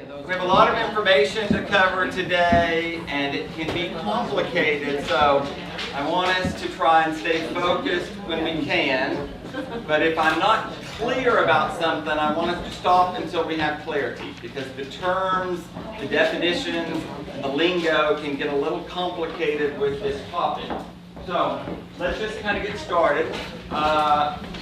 We have a lot of information to cover today, and it can be complicated, so I want us to try and stay focused when we can. But if I'm not clear about something, I want us to stop until we have clarity, because the terms, the definitions, the lingo can get a little complicated with this topic. So let's just kind of get started.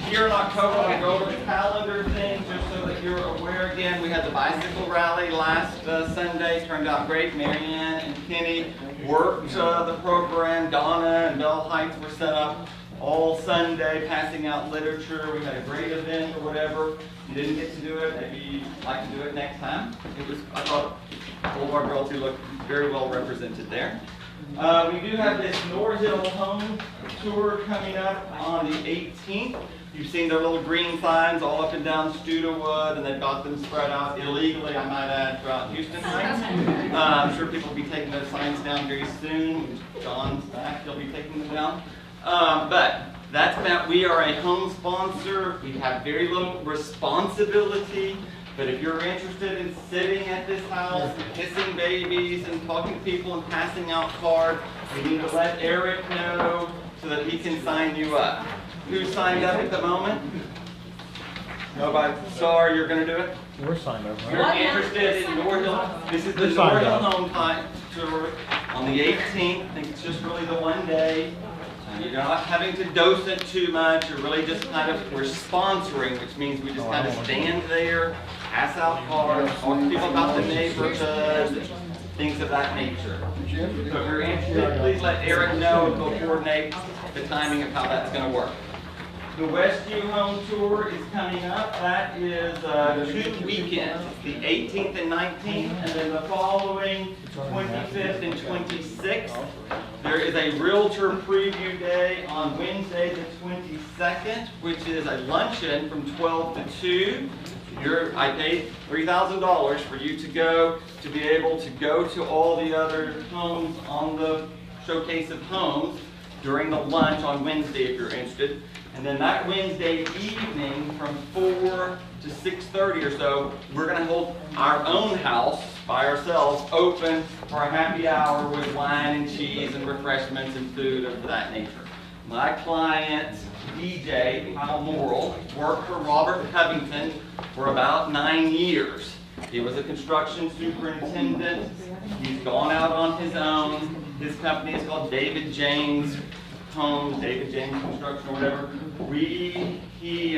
Here in October, I'm going to go over the calendar thing just so that you're aware again. We had the bicycle rally last Sunday. Turned out great. Marianne and Kenny worked the program. Donna and Bell Heights were set up all Sunday passing out literature. We had a great event or whatever. You didn't get to do it. Maybe you'd like to do it next time. I thought all of our girls who looked very well represented there. We do have this Norhill Home Tour coming up on the 18th. You've seen their little green signs all up and down Studewood, and they've got them spread out illegally, I might add, throughout Houston Heights. I'm sure people will be taking those signs down very soon. When John's back, he'll be taking them down. But that's about, we are a home sponsor. We have very little responsibility. But if you're interested in sitting at this house, kissing babies, and talking to people and passing out cards, you need to let Eric know so that he can sign you up. Who signed up at the moment? Nobody? Sorry, you're going to do it? We're signed up, right? You're interested in Norhill? This is the Norhill Home Tour on the 18th. I think it's just really the one day. You're not having to dose it too much. You're really just kind of, we're sponsoring, which means we just kind of stand there, pass out cards, talk to people about the neighborhood, things of that nature. So if you're interested, please let Eric know. We'll coordinate the timing of how that's going to work. The Westview Home Tour is coming up. That is 2 weekends, the 18th and 19th, and then the following 25th and 26th. There is a Realtor Preview Day on Wednesday the 22nd, which is a luncheon from 12 to 2. I paid $3,000 for you to go, to be able to go to all the other homes on the Showcase of Homes during the lunch on Wednesday if you're interested. And then that Wednesday evening from 4 to 6:30 or so, we're going to hold our own house by ourselves open for a happy hour with wine and cheese and refreshments and food of that nature. My client, DJ Kyle Morrill, worked for Robert Covington for about 9 years. He was a construction superintendent. He's gone out on his own. His company is called David James Homes, David James Construction, or whatever. He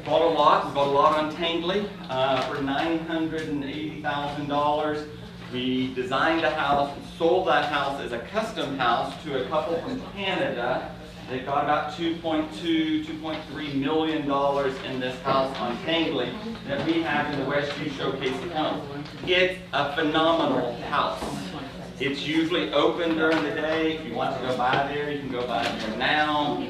bought a lot. We bought a lot on Tangley for $980,000. We designed a house, sold that house as a custom house to a couple from Canada. They've got about $2.3 million in this house on Tangley that we have in the Westview Showcase of Homes. It's a phenomenal house. It's usually open during the day. If you want to go by there, you can go by there now.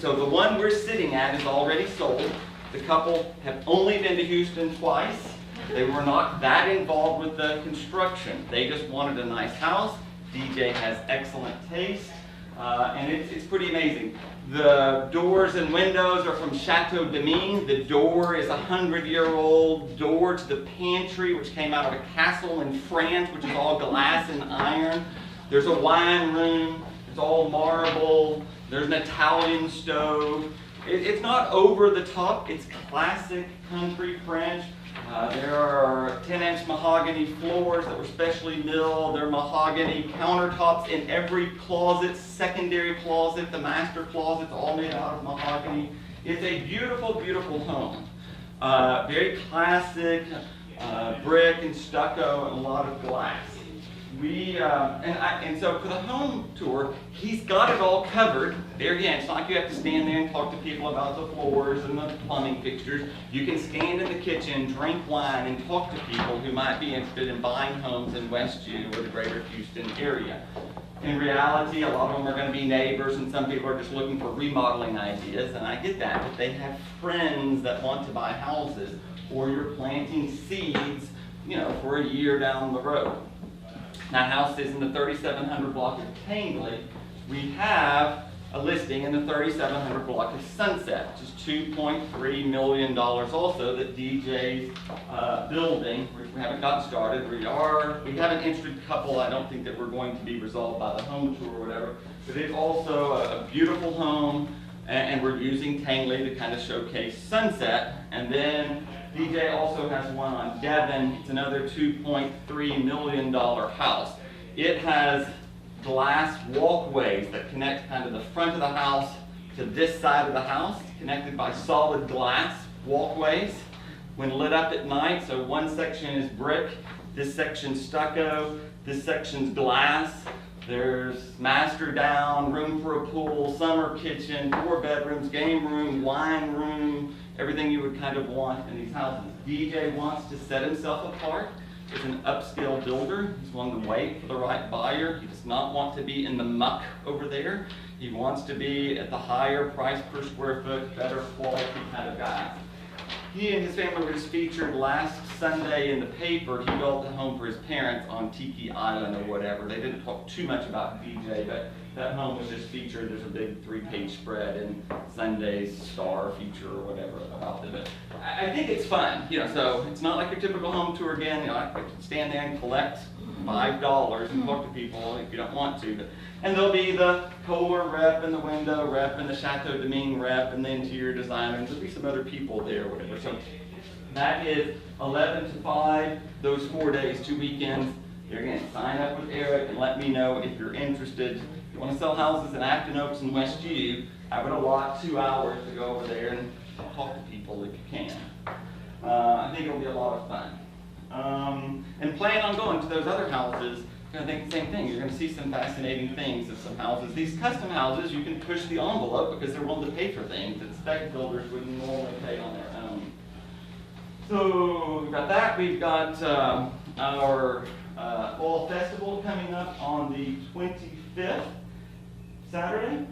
So the one we're sitting at is already sold. The couple have only been to Houston twice. They were not that involved with the construction. They just wanted a nice house. DJ has excellent taste, and it's pretty amazing. The doors and windows are from Chateau Deming. The door is a 100-year-old door to the pantry, which came out of a castle in France, which is all glass and iron. There's a wine room. It's all marble. There's an Italian stove. It's not over the top. It's classic country French. There are 10-inch mahogany floors that were specially milled. There are mahogany countertops in every closet, secondary closet, the master closet's all made out of mahogany. It's a beautiful, beautiful home. Very classic, brick and stucco and a lot of glass. And so for the home tour, he's got it all covered. There again, it's not like you have to stand there and talk to people about the floors and the plumbing fixtures. You can stand in the kitchen, drink wine, and talk to people who might be interested in buying homes in Westview or the greater Houston area. In reality, a lot of them are going to be neighbors, and some people are just looking for remodeling ideas, and I get that, but they have friends that want to buy houses, or you're planting seeds, for a year down the road. Now, house is in the 3700 block of Tangley. We have a listing in the 3700 block of Sunset, which is $2.3 million also that DJ's building, which we haven't gotten started. We have an interested couple. I don't think that we're going to be resolved by the home tour or whatever, but it's also a beautiful home, and we're using Tangley to kind of showcase Sunset. And then DJ also has one on Devon. It's another $2.3 million house. It has glass walkways that connect kind of the front of the house to this side of the house, connected by solid glass walkways when lit up at night. So one section is brick, this section's stucco, this section's glass. There's master down, room for a pool, summer kitchen, 4 bedrooms, game room, wine room, everything you would kind of want in these houses. DJ wants to set himself apart as an upscale builder. He's willing to wait for the right buyer. He does not want to be in the muck over there. He wants to be at the higher price per square foot, better quality kind of guy. He and his family were just featured last Sunday in the paper. He built a home for his parents on Tiki Island or whatever. They didn't talk too much about DJ, but that home was just featured. There's a big 3-page spread in Sunday's Star feature or whatever about it. But I think it's fun, so it's not like your typical home tour again. I can stand there and collect $5 and talk to people if you don't want to. And there'll be the Kohler rep and the window rep and the Chateau Domingue rep and the interior designer, and there'll be some other people there or whatever. So that is 11 to 5, those 4 days, 2 weekends. You're going to sign up with Eric and let me know if you're interested. If you want to sell houses in Acton Oaks and West U, I would allot 2 hours to go over there and talk to people if you can. I think it'll be a lot of fun. And plan on going to those other houses. I think the same thing. You're going to see some fascinating things at some houses. These custom houses, you can push the envelope because they're willing to pay for things that spec builders wouldn't normally pay on their own. So we've got that. We've got our fall festival coming up on the 25th, Saturday,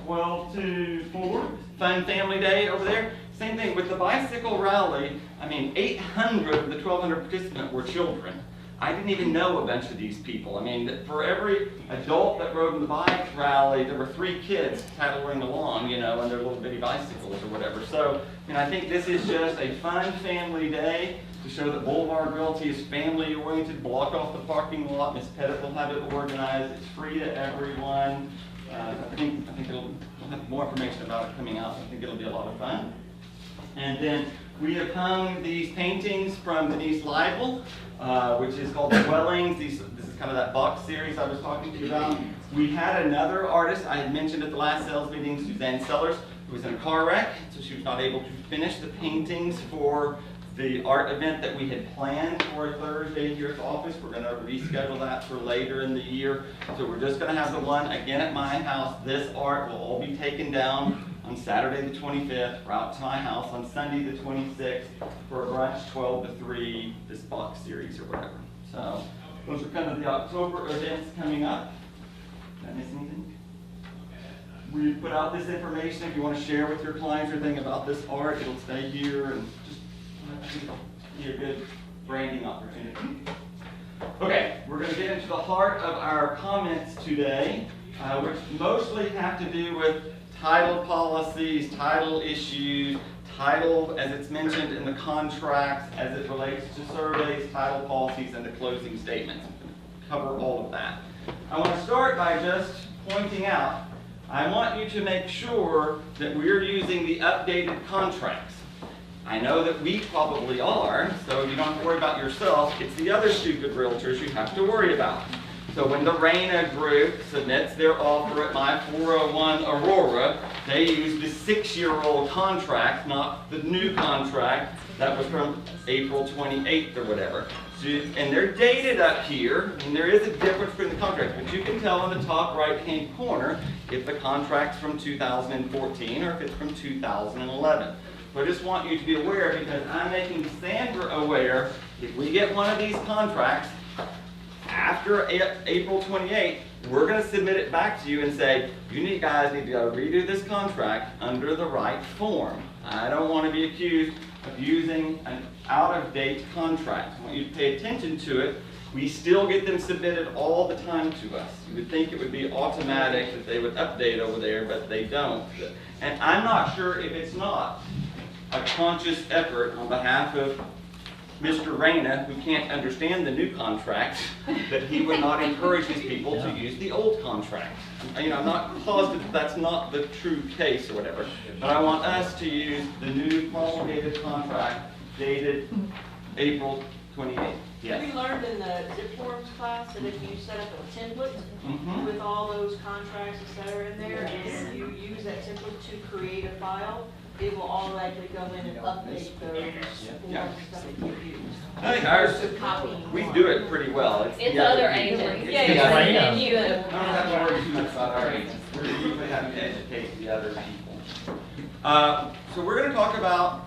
12 to 4. Fun family day over there. Same thing with the bicycle rally. 800 of the 1,200 participants were children. I didn't even know a bunch of these people. For every adult that rode in the bike rally, there were 3 kids paddling along, on their little bitty bicycles or whatever. So, I think this is just a fun family day to show that Boulevard Realty is family oriented. Block off the parking lot. Miss Pettit will have it organized. It's free to everyone. I think we'll have more information about it coming out. I think it'll be a lot of fun. And then we have hung these paintings from Denise Leibel, which is called Dwellings. This is kind of that box series I was talking to you about. We had another artist I had mentioned at the last sales meeting, Suzanne Sellers, who was in a car wreck, so she was not able to finish the paintings for the art event that we had planned for Thursday here at the office. We're going to reschedule that for later in the year. So we're just going to have the one again at my house. This art will all be taken down on Saturday the 25th, route to my house on Sunday the 26th for a brunch 12 to 3, this box series or whatever. So those are kind of the October events coming up. Did I miss anything? We put out this information if you want to share with your clients or anything about this art. It'll stay here and just be a good branding opportunity. Okay, we're going to get into the heart of our comments today, which mostly have to do with title policies, title issues, title as it's mentioned in the contracts as it relates to surveys, title policies, and the closing statements. I'm going to cover all of that. I want to start by just pointing out, I want you to make sure that we're using the updated contracts. I know that we probably are, so you don't have to worry about yourself. It's the other stupid realtors you have to worry about. So when the Reyna Group submits their offer at my 401 Aurora, they use the 6-year-old contract, not the new contract that was from April 28th or whatever. So, and they're dated up here, and there is a difference between the contracts, but you can tell in the top right-hand corner if the contract's from 2014 or if it's from 2011. So I just want you to be aware, because I'm making Sandra aware, if we get one of these contracts after April 28th, we're going to submit it back to you and say, you guys need to go redo this contract under the right form. I don't want to be accused of using an out-of-date contract. I want you to pay attention to it We still get them submitted all the time to us. You would think it would be automatic that they would update over there, but they don't. And I'm not sure if it's not a conscious effort on behalf of Mr. Reyna, who can't understand the new contract, that he would not encourage his people to use the old contract. I'm not positive that's not the true case or whatever, but I want us to use the new promulgated contract dated April 28th. Yes. We learned in the zip forms class that if you set up a template Mhm. with all those contracts, et cetera, in there, and you use that template to create a file, it will automatically go in and update those Yeah. forms that you use. I think ours, Copying. we do it pretty well. It's the other people. agents. It's Yeah, the yeah, other and agents. you. I don't have to worry too much about our agents. We're usually having to educate the other people. So we're going to talk about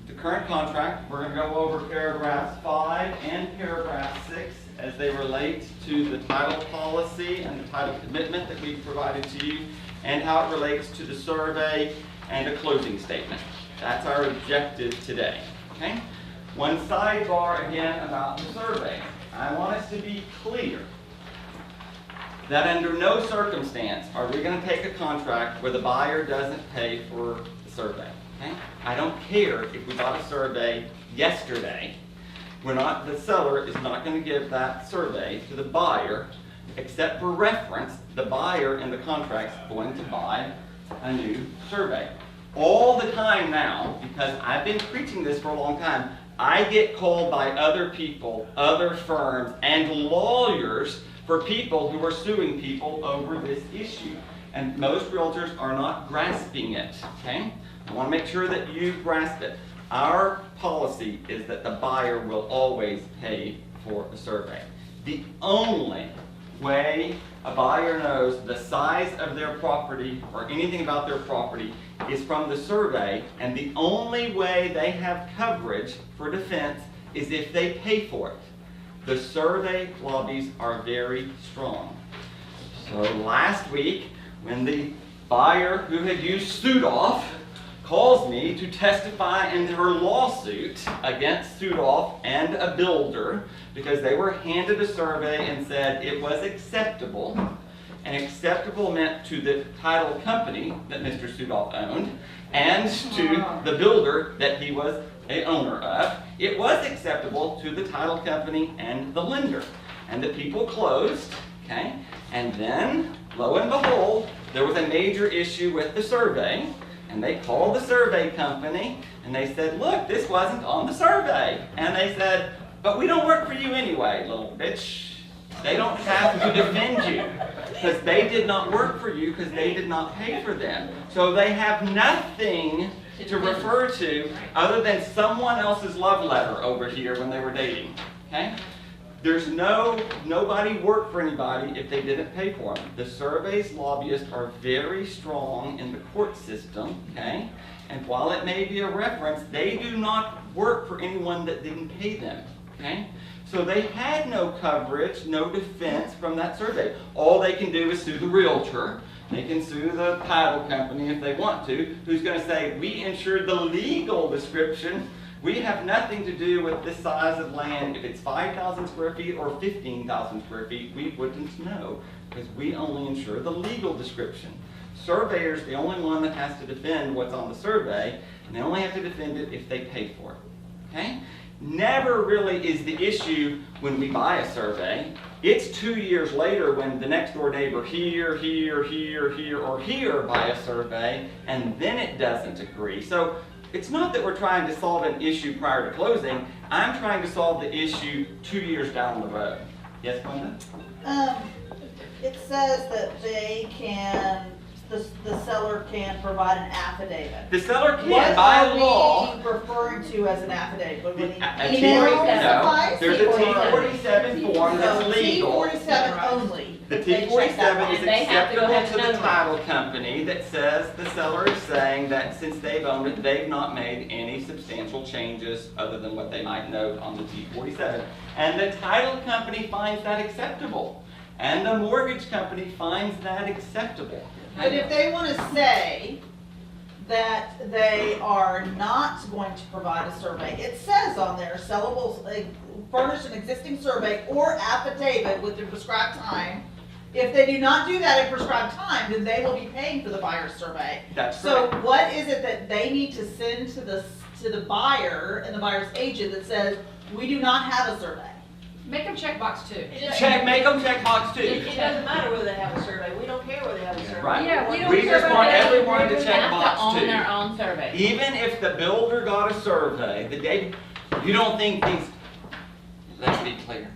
the current contract. We're going to go over paragraphs 5 and paragraph 6 as they relate to the title policy and the title commitment that we provided to you, and how it relates to the survey and a closing statement. That's our objective today. Okay? One sidebar again about the survey. I want us to be clear that under no circumstance are we going to take a contract where the buyer doesn't pay for the survey. Okay? I don't care if we bought a survey yesterday. The seller is not going to give that survey to the buyer, except for reference. The buyer in the contract is going to buy a new survey. All the time now, because I've been preaching this for a long time, I get called by other people, other firms, and lawyers for people who are suing people over this issue. And most realtors are not grasping it, okay? I want to make sure that you grasp it. Our policy is that the buyer will always pay for a survey. The only way a buyer knows the size of their property or anything about their property is from the survey, and the only way they have coverage for defense is if they pay for it. The survey lobbies are very strong. So last week, when the buyer who had used Sudoff calls me to testify in her lawsuit against Sudoff and a builder because they were handed a survey and said it was acceptable, and acceptable meant to the title company that Mr. Sudoff owned and to the builder that he was an owner of. It was acceptable to the title company and the lender. And the people closed, okay? And then, lo and behold, there was a major issue with the survey. And they called the survey company and they said, look, this wasn't on the survey. And they said, but we don't work for you anyway, little bitch. They don't have to defend you because they did not work for you because they did not pay for them. So they have nothing to refer to other than someone else's love letter over here when they were dating. Okay? There's nobody worked for anybody if they didn't pay for them. The survey's lobbyists are very strong in the court system, okay? And while it may be a reference, they do not work for anyone that didn't pay them, okay? So they had no coverage, no defense from that survey. All they can do is sue the realtor. They can sue the title company if they want to, who's going to say, we insured the legal description. We have nothing to do with this size of land. If it's 5,000 square feet or 15,000 square feet, we wouldn't know because we only insure the legal description. Surveyor's the only one that has to defend what's on the survey, and they only have to defend it if they pay for it. Okay? Never really is the issue when we buy a survey. It's 2 years later when the next door neighbor here, or here buy a survey, and then it doesn't agree. So it's not that we're trying to solve an issue prior to closing. I'm trying to solve the issue 2 years down the road. Yes, Glenda? It says that they can, the seller can provide an affidavit. The seller can, by law. What are we referring to as an affidavit? What do we need? A Email no, suffice? there's a T47 form that's So legal. T47 only. The They check that T47 is box. They have to go acceptable have to the another one. title company that says the seller is saying that since they've owned it, they've not made any substantial changes other than what they might note on the T47. And the title company finds that acceptable. And the mortgage company finds that acceptable. But if they want to say that they are not going to provide a survey. It says on there, seller will furnish an existing survey or affidavit with the prescribed time. If they do not do that in prescribed time, then they will be paying for the buyer's survey. That's So correct. what is it that they need to send to the buyer and the buyer's agent that says, we do not have a survey? Make them check box 2. Make them check box It 2. doesn't matter whether they have a survey, we don't care whether they have a survey. Right. Yeah, we don't We care just about want that. everyone to They check have box own 2. their own survey. Even if the builder got a survey, the day, you don't think these, let's be clear.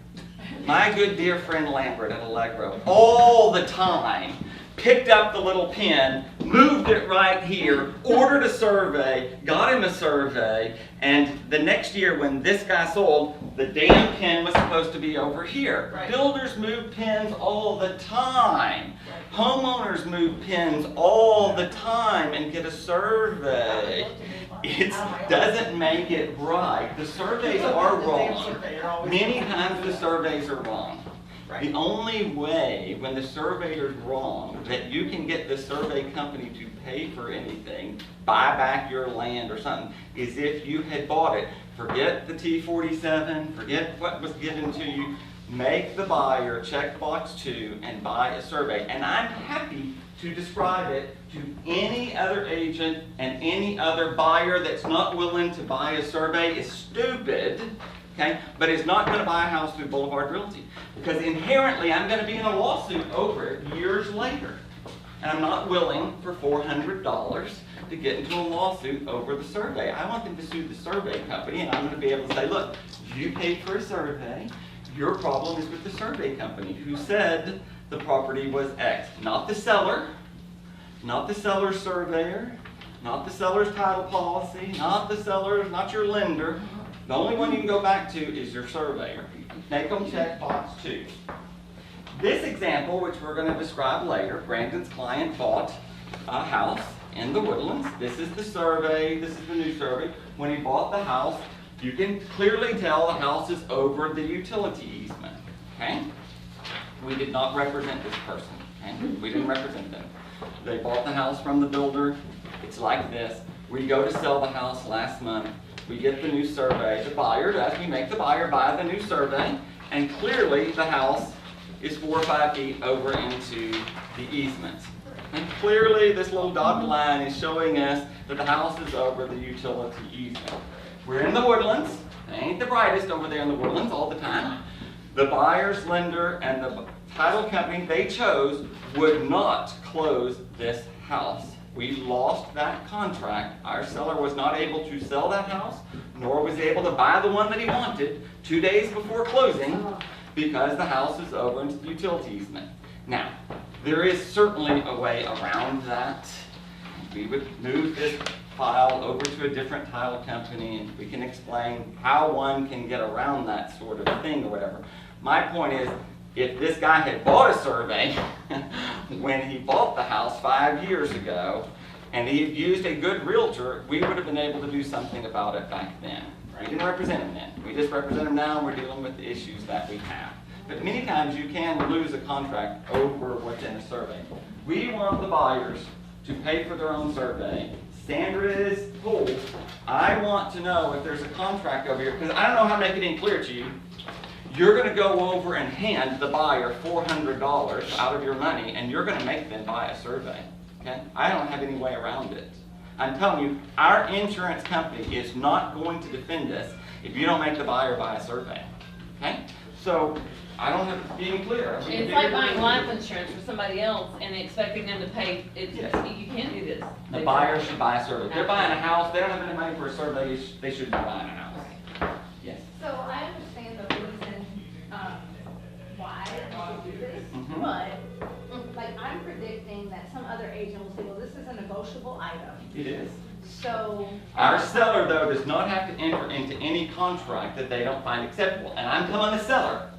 My good dear friend Lambert at Allegro, all the time, picked up the little pen, moved it right here, ordered a survey, got him a survey, and the next year when this guy sold, the damn pen was supposed to be over here. Right. Builders move pens all the time. Homeowners move pins all the time and get a survey. It doesn't make it right. The surveys are wrong. Many times the surveys are wrong. The only way when the surveyor's wrong that you can get the survey company to pay for anything, buy back your land or something, is if you had bought it. Forget the T47, forget what was given to you. Make the buyer check box 2 and buy a survey. And I'm happy to describe it to any other agent and any other buyer that's not willing to buy a survey is stupid, okay? But is not going to buy a house through Boulevard Realty. Because inherently I'm going to be in a lawsuit over it years later. And I'm not willing for $400 to get into a lawsuit over the survey. I want them to sue the survey company, and I'm going to be able to say, look, you paid for a survey. Your problem is with the survey company who said the property was X. Not the seller, not the seller's surveyor, not the seller's title policy, not the seller's, not your lender. The only one you can go back to is your surveyor. Make them check box 2. This example, which we're going to describe later, Brandon's client bought a house in the Woodlands. This is the survey, this is the new survey. When he bought the house, you can clearly tell the house is over the utility easement, okay? We did not represent this person, okay? We didn't represent them. They bought the house from the builder. It's like this. We go to sell the house last month. We get the new survey. The buyer does. We make the buyer buy the new survey, and clearly the house is 4 or 5 feet over into the easements. And clearly this little dotted line is showing us that the house is over the utility easement. We're in the Woodlands. They ain't the brightest over there in the Woodlands all the time. The buyer's lender and the title company they chose would not close this house. We lost that contract. Our seller was not able to sell that house, nor was he able to buy the one that he wanted 2 days before closing because the house is over into the utility easement. Now, there is certainly a way around that. We would move this file over to a different title company and we can explain how one can get around that sort of thing or whatever. My point is, if this guy had bought a survey when he bought the house 5 years ago and he had used a good realtor, we would have been able to do something about it back then. We didn't represent him then. We just represent him now and we're dealing with the issues that we have. But many times you can lose a contract over what's in a survey. We want the buyers to pay for their own survey. Sandra is told, I want to know if there's a contract over here, because I don't know how to make it any clearer to you. You're going to go over and hand the buyer $400 out of your money, and you're going to make them buy a survey. Okay? I don't have any way around it. I'm telling you, our insurance company is not going to defend us if you don't make the buyer buy a survey. Okay? So, I don't have to be any clearer. It's like buying life insurance for somebody else and expecting them to pay. It's, Yes. you can't do this. The buyer should buy a survey. If they're buying a house, they don't have any money for a survey, they shouldn't be buying a house. Yes. So I understand the reason, why we should do this, Mhm. but, like, I'm predicting that some other agent will say, well, this is a negotiable item, It is. so. Our seller, though, does not have to enter into any contract that they don't find acceptable. And I'm telling the seller,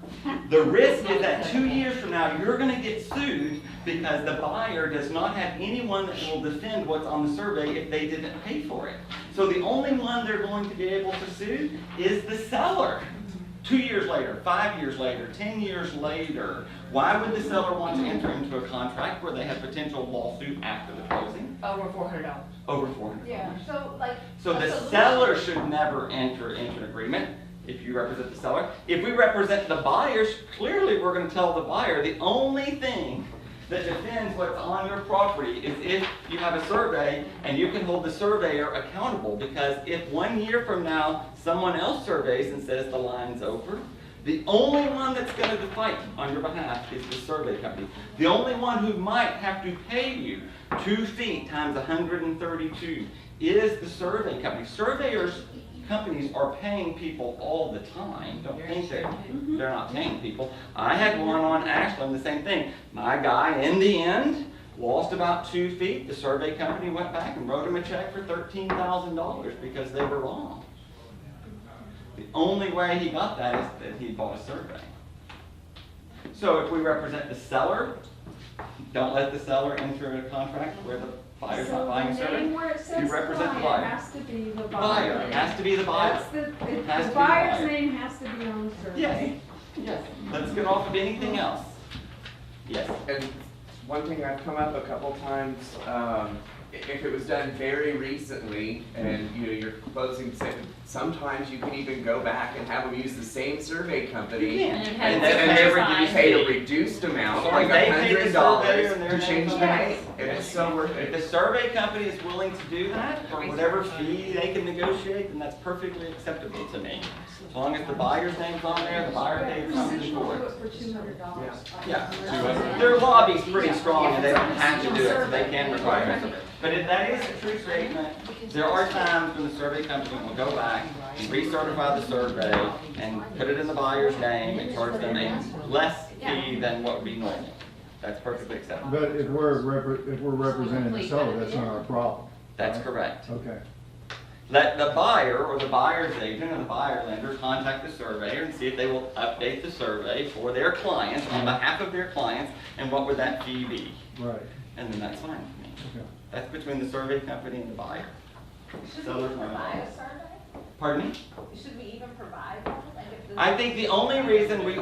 the risk is that 2 years from now, you're going to get sued because the buyer does not have anyone that will defend what's on the survey if they didn't pay for it. So the only one they're going to be able to sue is the seller. 2 years later, 5 years later, 10 years later, why would the seller want to enter into a contract where they have potential lawsuit after the closing? Over $400. Over $400. Yeah, so like. So the seller should never enter into an agreement if you represent the seller. If we represent the buyers, clearly we're going to tell the buyer the only thing that defends what's on your property is if you have a survey and you can hold the surveyor accountable, because if 1 year from now someone else surveys and says the line's over, the only one that's going to fight on your behalf is the survey company. The only one who might have to pay you 2 feet times 132 is the survey company. Surveyors companies are paying people all the time. Don't think they're not paying people. I had one on Ashland, the same thing. My guy, in the end, lost about 2 feet. The survey company went back and wrote him a check for $13,000 because they were wrong. The only way he got that is that he bought a survey. So if we represent the seller, don't let the seller enter a contract where the buyer's not buying a survey. You represent the buyer. Has to be the Buyer, buyer. it has to be the buyer. That's the, Has to be the the buyer's buyer. name has to be on the survey. Yes, yes. Let's get off of anything else. Yes. And one thing I've come up a couple times, if it was done very recently and you're closing, sometimes you can even go back and have them use the same survey company. And And have they- it and they certified. reduce Pay a reduced amount, So like they pay the surveyor $100 and their to change the name. name. It's so worth If it. the survey company is willing to do that, for whatever fee they can negotiate, then that's perfectly acceptable to me. As long as the buyer's name's on there, the buyer pays something for it. For $200. Yeah. Their lobby's pretty strong and they don't have to do it, so they can require it. But if that is a true statement, there are times when the survey company will go back and recertify the survey and put it in the buyer's name and charge them a less fee than what would be normal. That's perfectly acceptable. But if we're representing the seller, that's not our problem. That's right? correct. Okay. Let the buyer or the buyer's agent or the buyer lender contact the surveyor and see if they will update the survey for their clients, on behalf of their clients, and what would that fee be? Right, And then that's fine with me. okay. That's between the survey company and the buyer. Should we Seller's even not provide involved. a survey? Pardon me? Should we even provide one? Like if the- I think the only reason we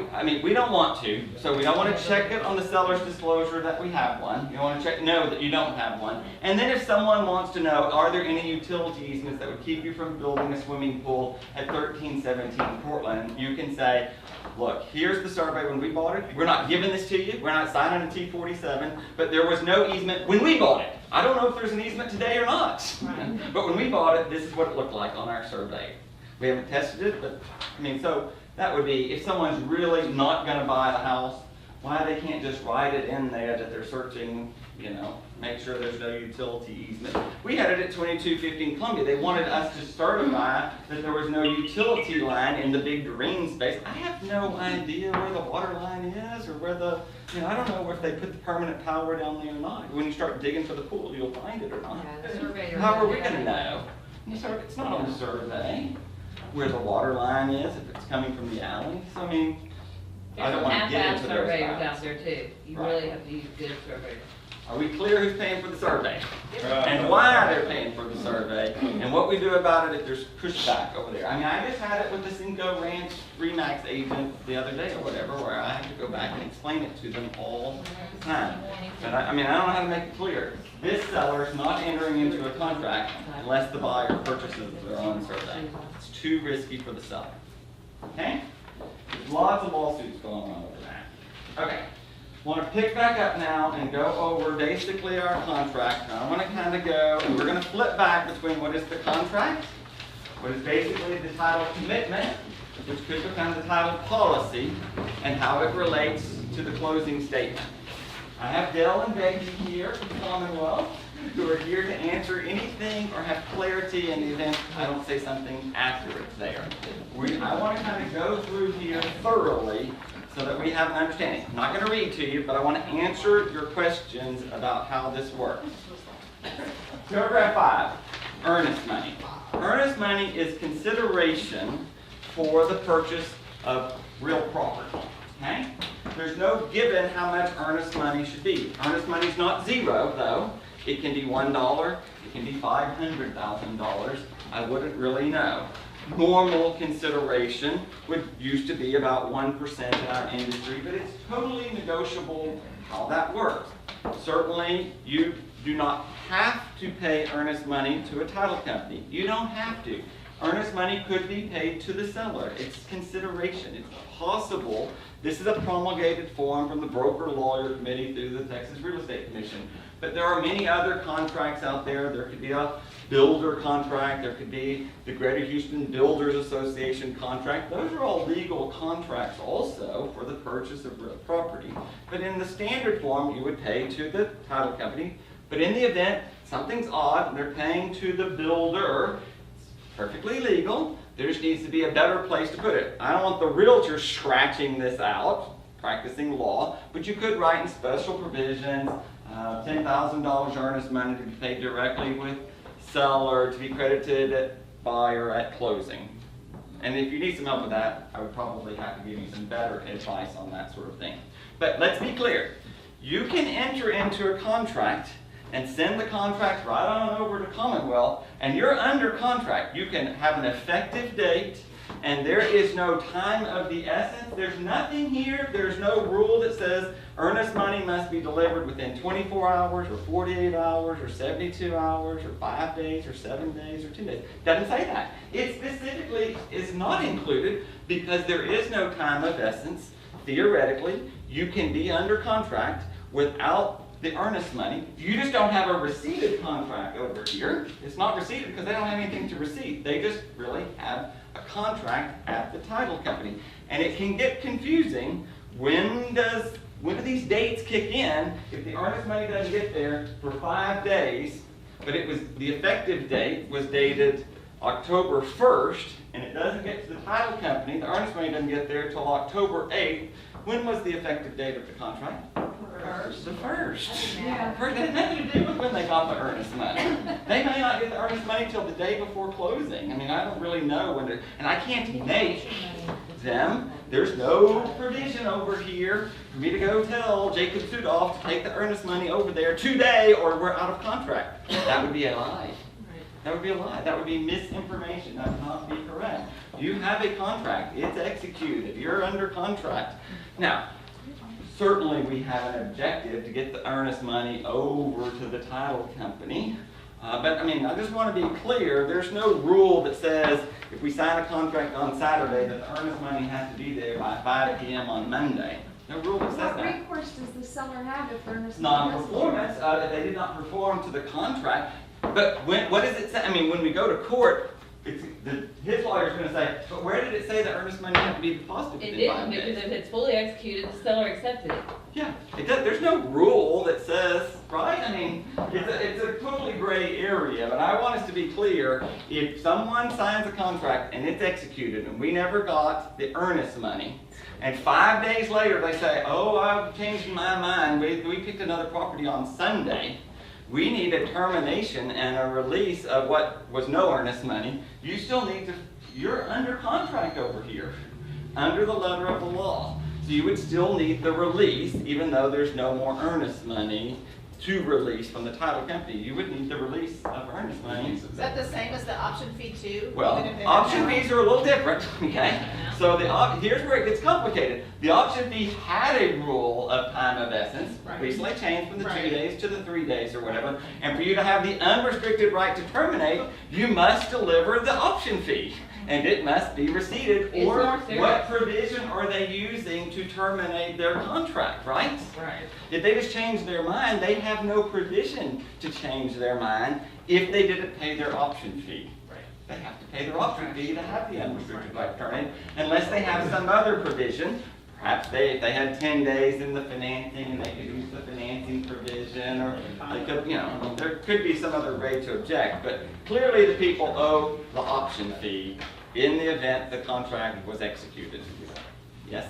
don't want to, so we don't want to check it on the seller's disclosure that we have one. You don't want to know that you don't have one. And then if someone wants to know, are there any utility easements that would keep you from building a swimming pool at 1317 Portland, you can say, look, here's the survey when we bought it. We're not giving this to you. We're not signing a T-47, but there was no easement when we bought it. I don't know if there's an easement today or not. But when we bought it, this is what it looked like on our survey. We haven't tested it, but, so that would be, if someone's really not gonna buy the house, why they can't just write it in there that they're searching, make sure there's no utility easement. We had it at 2215 Columbia. They wanted us to certify that there was no utility line in the big green space. I have no idea where the water line is or where I don't know if they put the permanent power down there or not. When you start digging for the pool, you'll find it or not. How are we gonna know? It's not on the survey where the water line is, if it's coming from the alley. So I don't want to get into those surveyors facts. out there too. You Right. really have to use good surveyors. Are we clear who's paying for the survey? And why they're paying for the survey? And what we do about it if there's pushback over there? I just had it with the Cinco Ranch Remax agent the other day or whatever, where I have to go back and explain it to them all the time. But I don't know how to make it clear. This seller's not entering into a contract unless the buyer purchases their own survey. It's too risky for the seller. Okay? There's lots of lawsuits going on over that. Okay. Want to pick back up now and go over basically our contract. Now I want to kind of go, and we're going to flip back between what is the contract, what is basically the title commitment, which could become the title policy, and how it relates to the closing statement. I have Dell and Becky here from Commonwealth who are here to answer anything or have clarity in the event I don't say something accurate there. I want to kind of go through here thoroughly so that we have an understanding. I'm not going to read to you, but I want to answer your questions about how this works. Paragraph 5, earnest money. Earnest money is consideration for the purchase of real property. Okay? There's no given how much earnest money should be. Earnest money is not zero, though. It can be $1, it can be $500,000. I wouldn't really know. normal consideration would used to be about 1% in our industry, but it's totally negotiable how that works. Certainly, you do not have to pay earnest money to a title company. You don't have to. Earnest money could be paid to the seller. It's consideration. It's possible. This is a promulgated form from the Broker Lawyer Committee through the Texas Real Estate Commission. But there are many other contracts out there. There could be a builder contract. There could be the Greater Houston Builders Association contract. Those are all legal contracts also for the purchase of real property. But in the standard form, you would pay to the title company. But in the event something's odd, they're paying to the builder, it's perfectly legal. There just needs to be a better place to put it. I don't want the realtor scratching this out, practicing law, but you could write in special provisions, $10,000 earnest money to be paid directly with seller, to be credited at buyer at closing. And if you need some help with that, I would probably have to give you some better advice on that sort of thing. But let's be clear. You can enter into a contract and send the contract right on over to Commonwealth, and you're under contract. You can have an effective date, and there is no time of the essence. There's nothing here. There's no rule that says earnest money must be delivered within 24 hours or 48 hours or 72 hours or 5 days or 7 days or 2 days. Doesn't say that. It specifically is not included because there is no time of essence. Theoretically, you can be under contract without the earnest money. You just don't have a receipted contract over here. It's not receipted because they don't have anything to receipt. They just really have a contract at the title company. And it can get confusing. When do these dates kick in if the earnest money doesn't get there for 5 days, but the effective date was dated October 1st, and it doesn't get to the title company, the earnest money doesn't get there until October 8th. When was the effective date of the contract? The first. Yeah. It had nothing to do with when they got the earnest money. They may not get the earnest money till the day before closing. I mean, I don't really know when and I can't make them. There's no provision over here for me to go tell Jacob Sudoff to take the earnest money over there today or we're out of contract. That would be a lie. That would be a lie. That would be misinformation. That would not be correct. You have a contract. It's executed. You're under contract. Now, certainly we have an objective to get the earnest money over to the title company. But I mean, I just want to be clear, there's no rule that says if we sign a contract on Saturday that the earnest money has to be there by 5 p.m. on Monday. No rule that says What that. recourse does the seller have if earnest money doesn't? Non-performance, if they did not perform to the contract. But what does it say? I mean, when we go to court, his lawyer's going to say, but where did it say the earnest money had to be deposited It within 5 didn't, days? because if it's fully executed, the seller accepted it. Yeah, it does. There's no rule that says, right? I mean, it's a totally gray area, but I want us to be clear. If someone signs a contract and it's executed and we never got the earnest money, and 5 days later they say, oh, I've changed my mind, we picked another property on Sunday, we need a termination and a release of what was no earnest money. You still need to, you're under contract over here, under the letter of the law. So you would still need the release, even though there's no more earnest money to release from the title company. You would need the release of earnest money. Is that the same as the option fee too? Well, Even if they option have- fees are a little different, okay? So here's where it gets complicated. The option fee had a rule of time of essence, Right. recently changed from the 2 Right. days to the 3 days or whatever. And for you to have the unrestricted right to terminate, you must deliver the option fee. And it must be receipted, It's or more serious. what provision are they using to terminate their contract, right? Right. If they just change their mind, they have no provision to change their mind if they didn't pay their option fee. They have to pay their option fee to have the unrestricted right to terminate, unless they have some other provision. Perhaps if they had 10 days in the financing and they could use the financing provision, or they could, there could be some other way to object. But clearly the people owe the option fee in the event the contract was executed. Yes?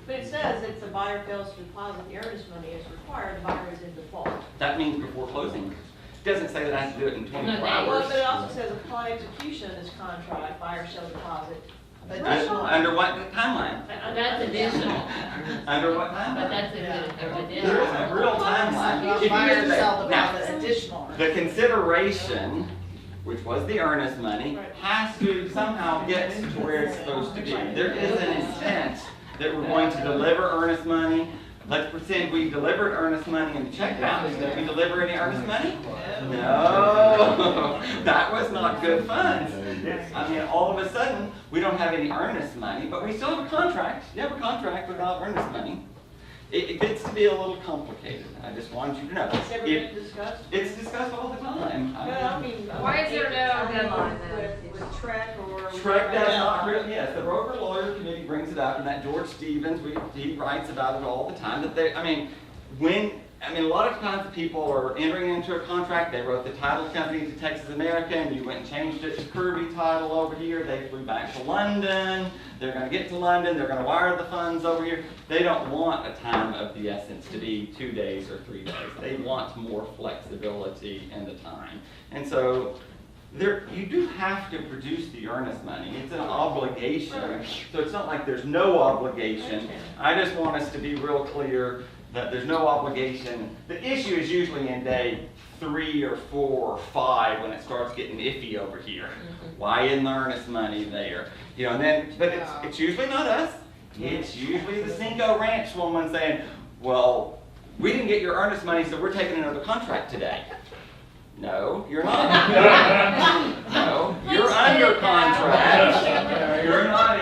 But it says if the buyer fails to deposit the earnest money as required, the buyer is in default. That means before closing. It doesn't say that I have to do it in 24 No, hours. Well, but it also says upon execution of this contract, buyer shall deposit additional. Under what timeline? That's additional, Under what but timeline? that's Yeah. a There is additional. a real timeline. If you Buyer use shall that- now, deposit additional. the consideration which was the earnest money, Right. has to somehow get to where it's supposed to be. There is an intent that we're going to deliver earnest money. Let's pretend we delivered earnest money and the check bounced. Did we deliver any earnest money? No, that was not good funds. I mean, all of a sudden, we don't have any earnest money, but we still have a contract. You have a contract without earnest money. It gets to be a little complicated. I just wanted you to know. It's never been discussed? It's discussed all the time. Well, I mean. Why is there no deadline With Trek or? Trek does not really, yes, the Rover Lawyer Committee brings it up, and that George Stevens, he writes about it all the time, that they, a lot of times people are entering into a contract, they wrote the title company to Texas America, and you went and changed it to Kirby Title over here, they flew back to London, they're gonna get to London, they're gonna wire the funds over here. They don't want a time of the essence to be 2 days or 3 days. They want more flexibility in the time. And so, you do have to produce the earnest money. It's an obligation, so it's not like there's no obligation. I just want us to be real clear that there's no obligation. The issue is usually in day 3 or 4 or 5 when it starts getting iffy over here. Why isn't the earnest money there? You know, and then, but it's usually not us. It's usually the Cinco Ranch woman saying, well, we didn't get your earnest money, so we're taking another contract today. No, you're not. No, you're under contract. You're not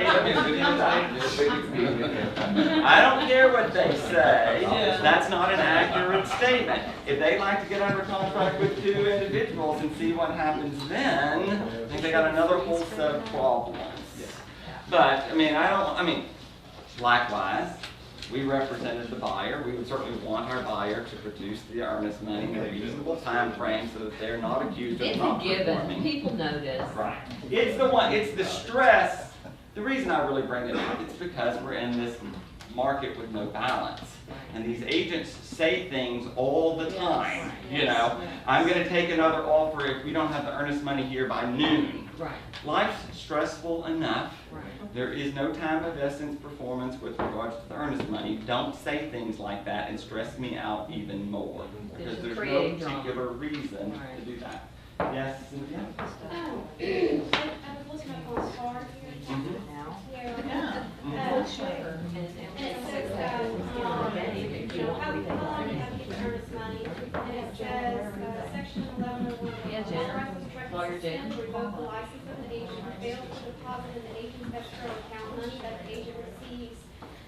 I don't care what they say. That's not an accurate statement. If they like to get under contract with 2 individuals and see what happens then, I think they got another whole set of problems. But, likewise, we represented the buyer. We would certainly want our buyer to produce the earnest money in a reasonable time frame so that they're not accused of It's a not given, performing. people know this. Right. It's the stress. The reason I really bring it up, it's because we're in this market with no balance. And these agents say things all the time. You know, I'm gonna take another offer if we don't have the earnest money here by noon. Right, Life's stressful enough. right. There is no time of essence performance with regards to the earnest money. Don't say things like that and stress me out even more. Because Just there's no creating drama. particular reason Right. to do that. Yes, Cynthia? I was looking up on STAR here. Mhm. Here, Yeah. and it says that, how to fund, how to get the earnest money, and it says, section 1101. Yeah, Jen. Lawyer Jen. Revoke the license of the agent or fail to deposit in the agent's escrow account money that the agent receives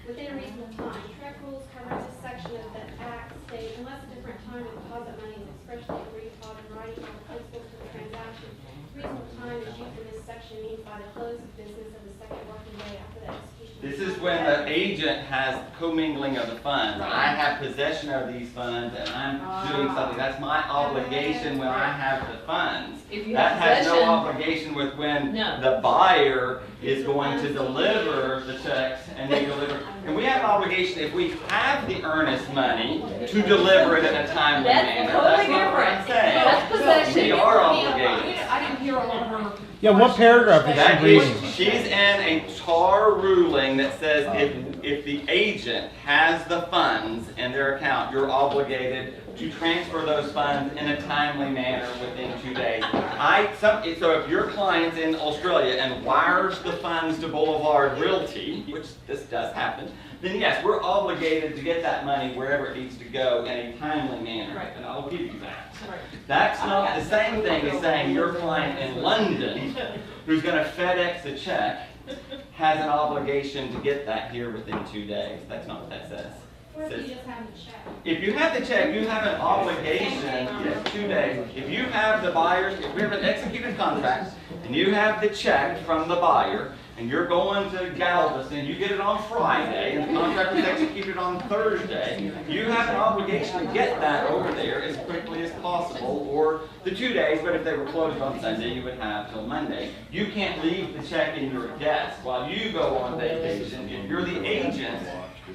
within a reasonable time. Trek rules covers this section of the act state unless a different time to deposit money is expressly agreed upon in writing on the principles of the transaction. Reasonable time is used in this section means by the close of business of the second working day after the execution. This is when the agent has commingling of the funds. I have possession of these funds and I'm doing something. That's my obligation when I have the funds. If you That have has no possession, obligation with when No. the buyer is going to deliver the checks and they deliver. And we have an obligation if we have the earnest money to deliver it in a timely That's manner. totally That's not what I'm different. saying. That's possession. We are obligated. I didn't hear all of her. Yeah, what paragraph is That she is, reading? she's in a TAR ruling that says if the agent has the funds in their account, you're obligated to transfer those funds in a timely manner within 2 days. So if your client's in Australia and wires the funds to Boulevard Realty, which this does happen, then yes, we're obligated to get that money wherever it needs to go in a timely manner, Right. and I'll give you that. Right. That's not the same thing as saying your client in London, who's gonna FedEx a check, has an obligation to get that here within 2 days. That's not what that says. Or if It you says, just have the check. if you have the check, you have an obligation, yes, 2 days. If you have the buyer's, if we have an executed contract, and you have the check from the buyer, and you're going to Galveston, you get it on Friday, and the contract was executed on Thursday, you have an obligation to get that over there as quickly as possible, or the 2 days, but if they were closed on Sunday, you would have till Monday. You can't leave the check in your desk while you go on vacation. If you're the agent,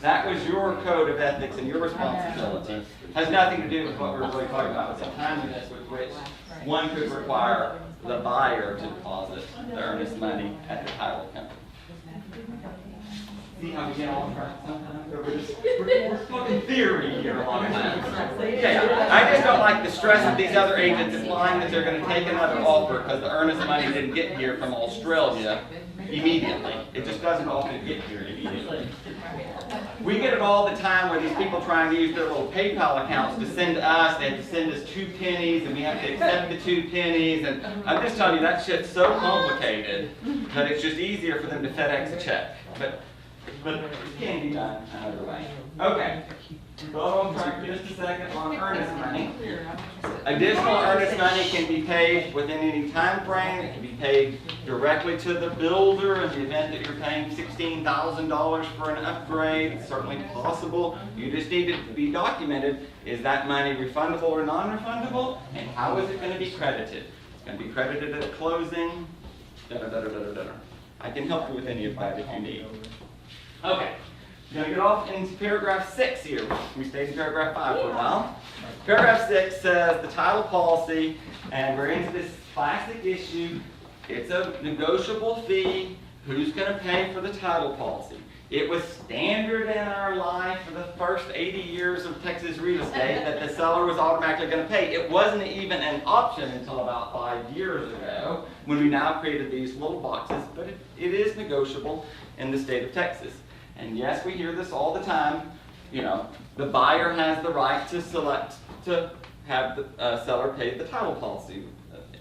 that was your code of ethics and your responsibility. Has nothing to do with what we're really talking about, it's the timeliness with which one could require the buyer to deposit the earnest money at the title company. See how we get off track sometimes over this? We're talking theory here a lot of times. Okay, I just don't like the stress of these other agents implying that they're gonna take another offer because the earnest money didn't get here from Australia immediately. It just doesn't often get here immediately. We get it all the time where these people trying to use their little PayPal accounts to send us, they have to send us 2 pennies and we have to accept the 2 pennies, and I'm just telling you that shit's so complicated that it's just easier for them to FedEx a check. But it can be done another way. Okay. Go on track for just a second on earnest money. Additional earnest money can be paid within any time frame. It can be paid directly to the builder in the event that you're paying $16,000 for an upgrade. It's certainly possible. You just need it to be documented. Is that money refundable or non-refundable? And how is it going to be credited? It's going to be credited at closing. I can help you with any of that if you need. Okay. We're going to get off into paragraph 6 here. We stayed in paragraph 5 for a while. Paragraph 6 says the title policy, and we're into this classic issue. It's a negotiable fee. Who's going to pay for the title policy? It was standard in our life for the first 80 years of Texas real estate that the seller was automatically going to pay. It wasn't even an option until about 5 years ago when we now created these little boxes, but it is negotiable in the state of Texas. And yes, we hear this all the time. You know, the buyer has the right to select to have the seller pay the title policy.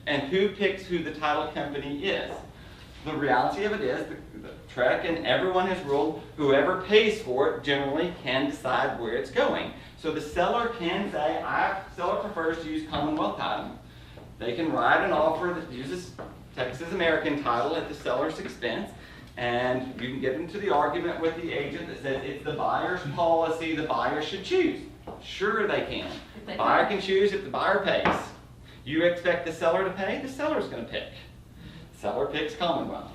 And who picks who the title company is? The reality of it is the TREC and everyone has ruled whoever pays for it generally can decide where it's going. So the seller can say, seller prefers to use Commonwealth title. They can write an offer that uses Texas American title at the seller's expense. And you can get into the argument with the agent that says it's the buyer's policy, the buyer should choose. Sure they can. The buyer can choose if the buyer pays. You expect the seller to pay, the seller's going to pick. Seller picks Commonwealth.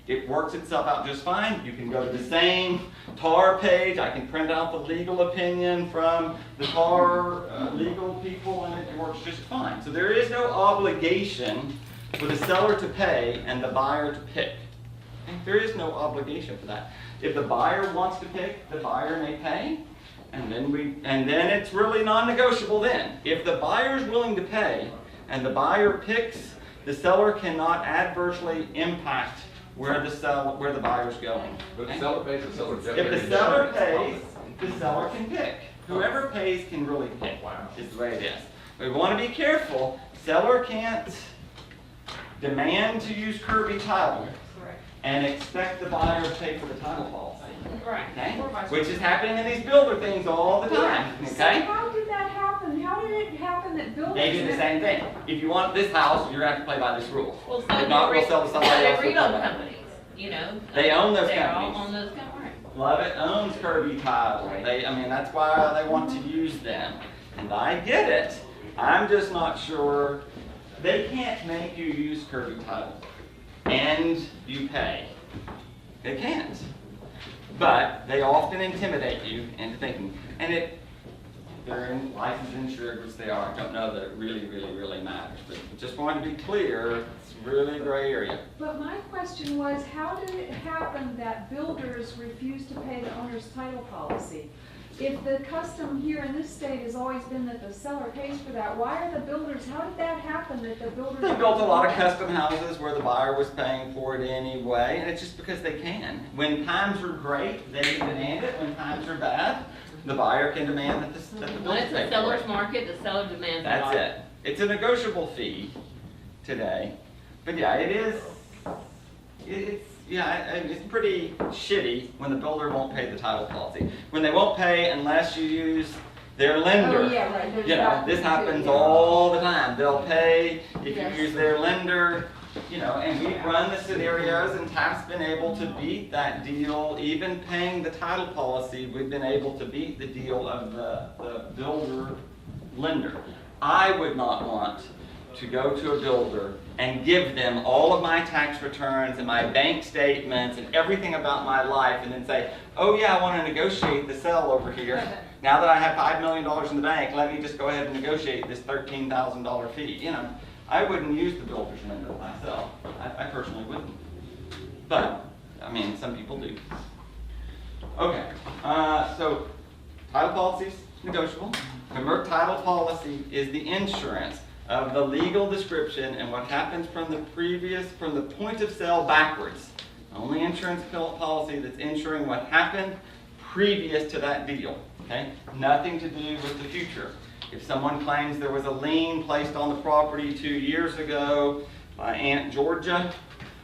It works itself out just fine. You can go to the same TAR page. I can print out the legal opinion from the TAR legal people, and it works just fine. So there is no obligation for the seller to pay and the buyer to pick. There is no obligation for that. If the buyer wants to pick, the buyer may pay, and then it's really non-negotiable then. If the buyer is willing to pay and the buyer picks, the seller cannot adversely impact where the buyer's going. But the seller pays, the seller If the seller pays, the seller can pick. Whoever pays can really pick. Is the way it is. We want to be careful. Seller can't demand to use Kirby title and expect the buyer to pay for the title policy. Right. Okay? Which is happening in these builder things all the time. So Okay? how did that happen? How did it happen that builders? They do the same thing. If you want this house, you're going to have to play by this rule. Well, so If not, we'll sell to somebody else. Reno companies, you know. They own those They're all companies. on those companies. Lovett owns Kirby Title. That's why they want to use them. And I get it. I'm just not sure. They can't make you use Kirby Title and you pay. They can't. But they often intimidate you into thinking. And they're licensed insured, which they are. I don't know that it really matters. But just wanted to be clear, it's really a gray area. But my question was, how did it happen that builders refused to pay the owner's title policy? If the custom here in this state has always been that the seller pays for that, why are the builders, how did that happen that the builders? They built a lot of custom houses where the buyer was paying for it anyway, and it's just because they can. When times are great, they can demand it. When times are bad, the buyer can demand that the When builder it's pay a for seller's it. market, the seller demands it. That's it. It's a negotiable fee today, but yeah, it is. It's pretty shitty when the builder won't pay the title policy. When they won't pay unless you use their lender. Oh, yeah, right. There's You know, that this too, happens yeah. all the time. They'll pay if Yes. you use their lender, you know, and we've run the scenarios and Taft's been able to beat that deal. Even paying the title policy, we've been able to beat the deal of the builder lender. I would not want to go to a builder and give them all of my tax returns and my bank statements and everything about my life and then say, oh yeah, I want to negotiate the sale over here. Now that I have $5 million in the bank, let me just go ahead and negotiate this $13,000 fee. You know, I wouldn't use the builder's lender myself. I personally wouldn't. But, I mean, some people do. Okay, so title policy is negotiable. Remember, title policy is the insurance of the legal description and what happens from the point of sale backwards. Only insurance policy that's insuring what happened previous to that deal, okay? Nothing to do with the future. If someone claims there was a lien placed on the property 2 years ago by Aunt Georgia,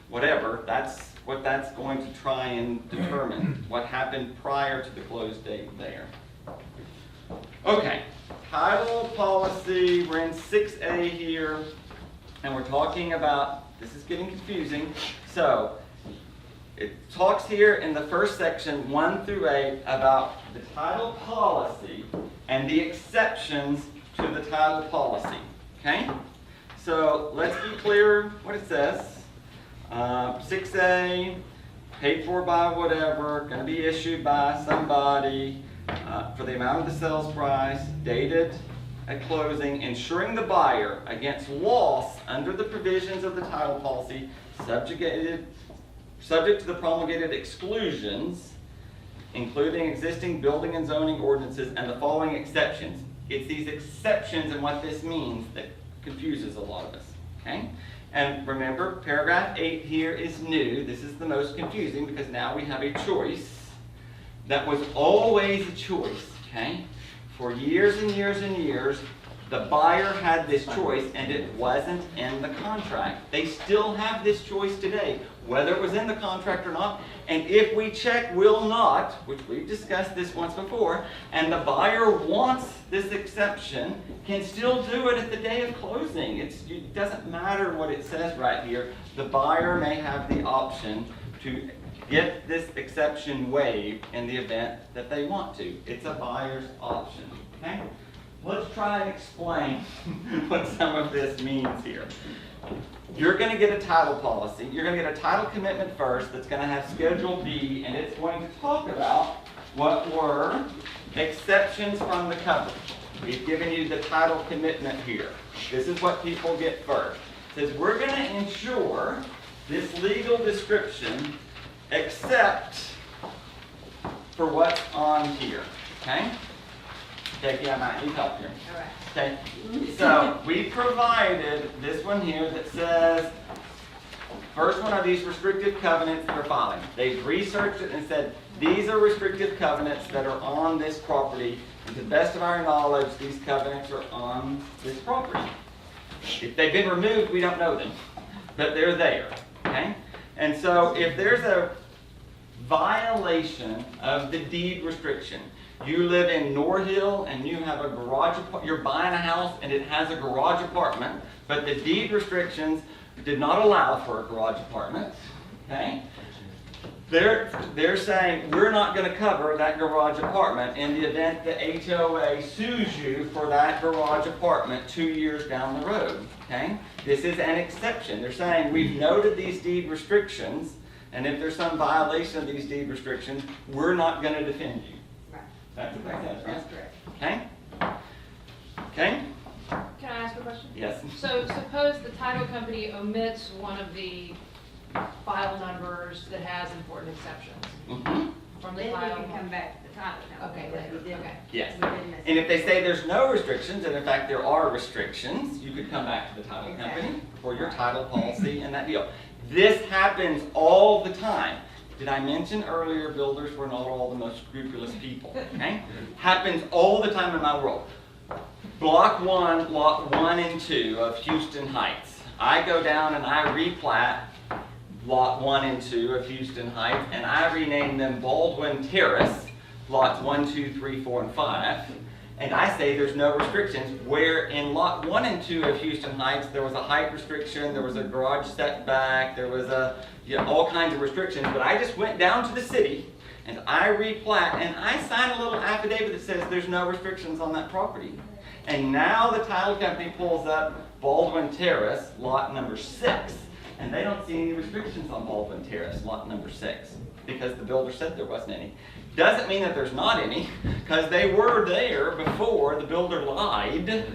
whatever, that's what that's going to try and determine, what happened prior to the close date there. Okay, title policy, we're in 6A here, and we're talking about, this is getting confusing, so it talks here in the first section, 1 through 8, about the title policy and the exceptions to the title policy, okay? So let's be clear what it says. 6A, paid for by whatever, going to be issued by somebody for the amount of the sales price, dated at closing, ensuring the buyer against loss under the provisions of the title policy, subject to the promulgated exclusions, including existing building and zoning ordinances and the following exceptions. It's these exceptions and what this means that confuses a lot of us, okay? And remember, paragraph 8 here is new. This is the most confusing because now we have a choice that was always a choice, okay? For years and years and years, the buyer had this choice and it wasn't in the contract. They still have this choice today, whether it was in the contract or not. And if we check will not, which we've discussed this once before, and the buyer wants this exception, can still do it at the day of closing. It doesn't matter what it says right here. The buyer may have the option to get this exception waived in the event that they want to. It's a buyer's option, okay? Let's try and explain what some of this means here. You're going to get a title policy. You're going to get a title commitment first that's going to have Schedule B, and it's going to talk about what were exceptions from the coverage. We've given you the title commitment here. This is what people get first. It says we're going to ensure this legal description except for what's on here, okay? Becky, I might need help here. All right. Okay, so we provided this one here that says, first one are these restrictive covenants that are filing. They've researched it and said, these are restrictive covenants that are on this property. And to the best of our knowledge, these covenants are on this property. If they've been removed, we don't know them, but they're there, okay? And so if there's a violation of the deed restriction, you live in Norhill and you have a garage, you're buying a house and it has a garage apartment, but the deed restrictions did not allow for a garage apartment, okay? They're saying we're not going to cover that garage apartment in the event the HOA sues you for that garage apartment 2 years down the road, okay? This is an exception. They're saying we've noted these deed restrictions, and if there's some violation of these deed restrictions, we're not going to defend you. That's what that says, right? That's correct. Okay? Okay? Can I ask a question? Yes. So suppose the title company omits one of the file numbers that has important exceptions Mm-hmm. from the Then we file. can come back to the title company. Okay, but we later, didn't- okay. Yes. we didn't And if they say there's no restrictions, and in fact there are restrictions, you could come back to the title company Exactly. for your title policy and that deal. This happens all the time. Did I mention earlier builders were not all the most scrupulous people? Okay? Happens all the time in my world. Block 1, lot 1 and 2 of Houston Heights. I go down and I replat lot 1 and 2 of Houston Heights, and I rename them Baldwin Terrace, lots 1, 2, 3, 4, and 5. And I say there's no restrictions, where in lot 1 and 2 of Houston Heights, there was a height restriction, there was a garage setback, there was all kinds of restrictions, but I just went down to the city, and I replat, and I sign a little affidavit that says there's no restrictions on that property. And now the title company pulls up Baldwin Terrace, lot number 6, and they don't see any restrictions on Baldwin Terrace, lot number 6, because the builder said there wasn't any. Doesn't mean that there's not any, because they were there before the builder lied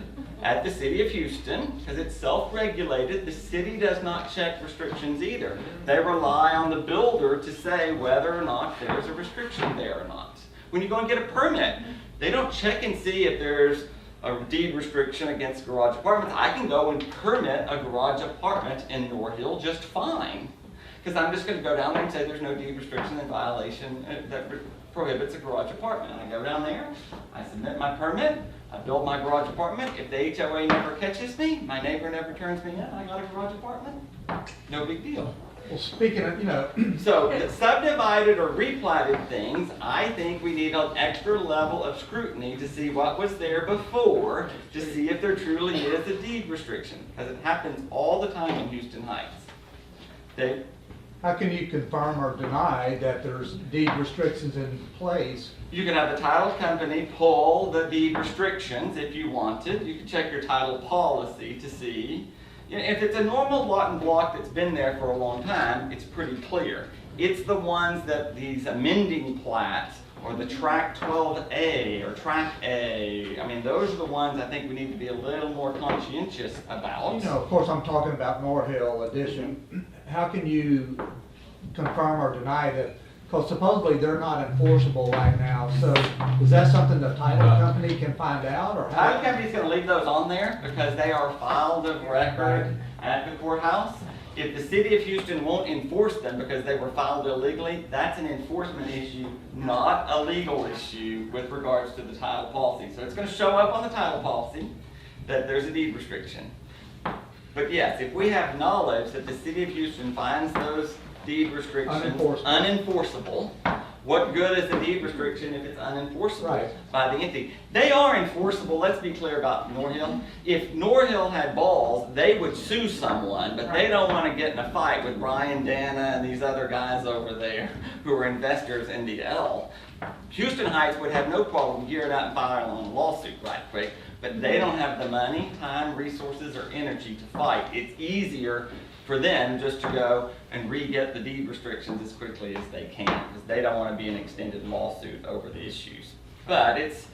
at the city of Houston, because it's self-regulated, the city does not check restrictions either. They rely on the builder to say whether or not there's a restriction there or not. When you go and get a permit, they don't check and see if there's a deed restriction against garage apartments. I can go and permit a garage apartment in North Hill just fine, because I'm just going to go down there and say there's no deed restriction in violation that prohibits a garage apartment. And I go down there, I submit my permit, I build my garage apartment. If the HOA never catches me, my neighbor never turns me in, I got a garage apartment, no big deal. Well, speaking of, So the subdivided or replatted things, I think we need an extra level of scrutiny to see what was there before, to see if there truly is a deed restriction, because it happens all the time in Houston Heights. Dave? how can you confirm or deny that there's deed restrictions in place? You can have the title company pull the deed restrictions if you wanted. You can check your title policy to see. You know, if it's a normal lot and block that's been there for a long time, it's pretty clear. It's the ones that these amending plats or the track 12A or track A, I mean, those are the ones I think we need to be a little more conscientious about. Of course, I'm talking about North Hill addition. How can you confirm or deny that? Because supposedly they're not enforceable right now. So is that something the title company can find out, or Title how? company's gonna leave those on there because they are filed of record at the courthouse. If the city of Houston won't enforce them because they were filed illegally, that's an enforcement issue, not a legal issue with regards to the title policy. So it's gonna show up on the title policy that there's a deed restriction. But yes, if we have knowledge that the city of Houston finds those deed restrictions unenforceable, what good is the deed restriction if it's unenforceable Right. by the entity? They are enforceable, let's be clear about North Hill. If North Hill had balls, they would sue someone, but they don't want to get in a fight with Brian Dana and these other guys over there who are investors in the L. Houston Heights would have no problem gearing out and filing a lawsuit right quick, but they don't have the money, time, resources, or energy to fight. It's easier for them just to go and re-get the deed restrictions as quickly as they can, because they don't want to be in an extended lawsuit over the issues. But it's,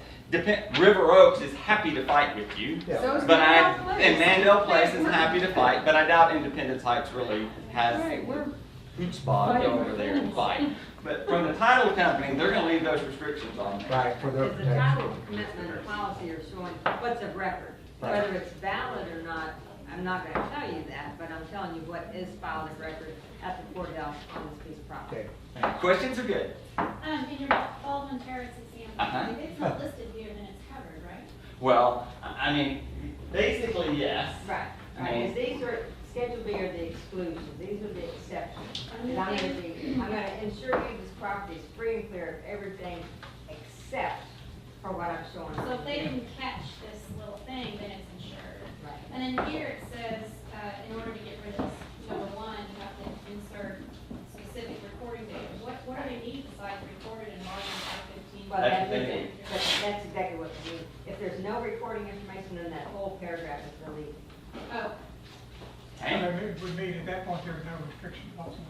River Oaks is happy to fight with you. Yeah. So is But Mandel Place. and Mandel Place is happy to fight, but I doubt Independence Heights really has Right, we're huge spot to go over there and fight. But from the title company, they're gonna leave those restrictions on there. Right, for their Because the protection. title commitment or policy are showing what's of record. Right. Whether it's valid or not, I'm not gonna tell you that, but I'm telling you what is filed of record at the courthouse on this piece of property. Okay. Questions are good. In your Baldwin Terrace example, Uh-huh. if it's not listed here, then it's covered, right? Well, I mean, basically, yes. Right, right, because these are, Schedule B are the exclusions, these are the exceptions. And I'm gonna ensure you this property is free and clear of everything except for what I'm showing. So if they didn't catch this little thing, then it's insured. Right. And then here it says, in order to get rid of number one, you have to insert specific recording data. What do they need besides recorded in Marvin 515? Well, That's that the is thing. it. That's exactly what you need. If there's no recording information, then that whole paragraph is deleted. Oh, Okay. It would mean at that point there was no restriction possible.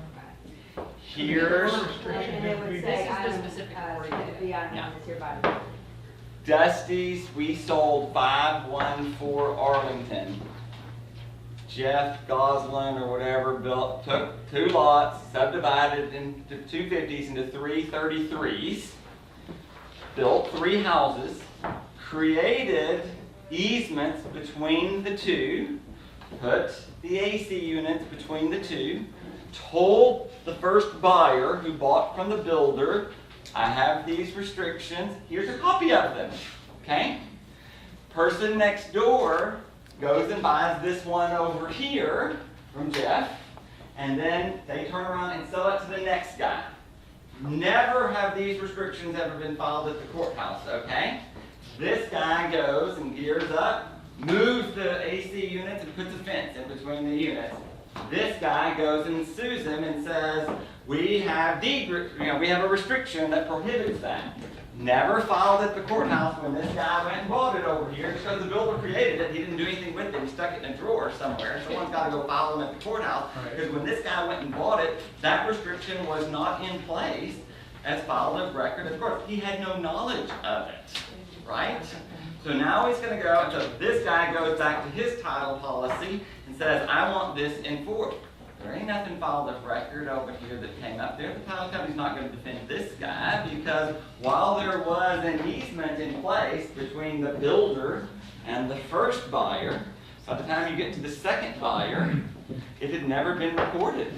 Here's And it would say, This is the item, specific Schedule recording B item Yeah. one is hereby. Dusty's, we sold 514 Arlington. Jeff Goslin or whatever took 2 lots, subdivided into 250s into 333s, built 3 houses, created easements between the 2, put the AC units between the 2, told the first buyer who bought from the builder, I have these restrictions, here's a copy of them, okay? Person next door goes and buys this one over here from Jeff, and then they turn around and sell it to the next guy. Never have these restrictions ever been filed at the courthouse, okay? This guy goes and gears up, moves the AC units and puts a fence in between the units. This guy goes and sues him and says, we have we have a restriction that prohibits that. Never filed at the courthouse when this guy went and bought it over here because the builder created it. He didn't do anything with it. He stuck it in a drawer somewhere. Someone's got to go file them at the courthouse because when this guy went and bought it, that restriction was not in place as filed of record. Of course, he had no knowledge of it, right? So now he's gonna go, so this guy goes back to his title policy and says, I want this enforced. There ain't nothing filed of record over here that came up there. The title company's not gonna defend this guy because while there was an easement in place between the builder and the first buyer, by the time you get to the second buyer, it had never been recorded.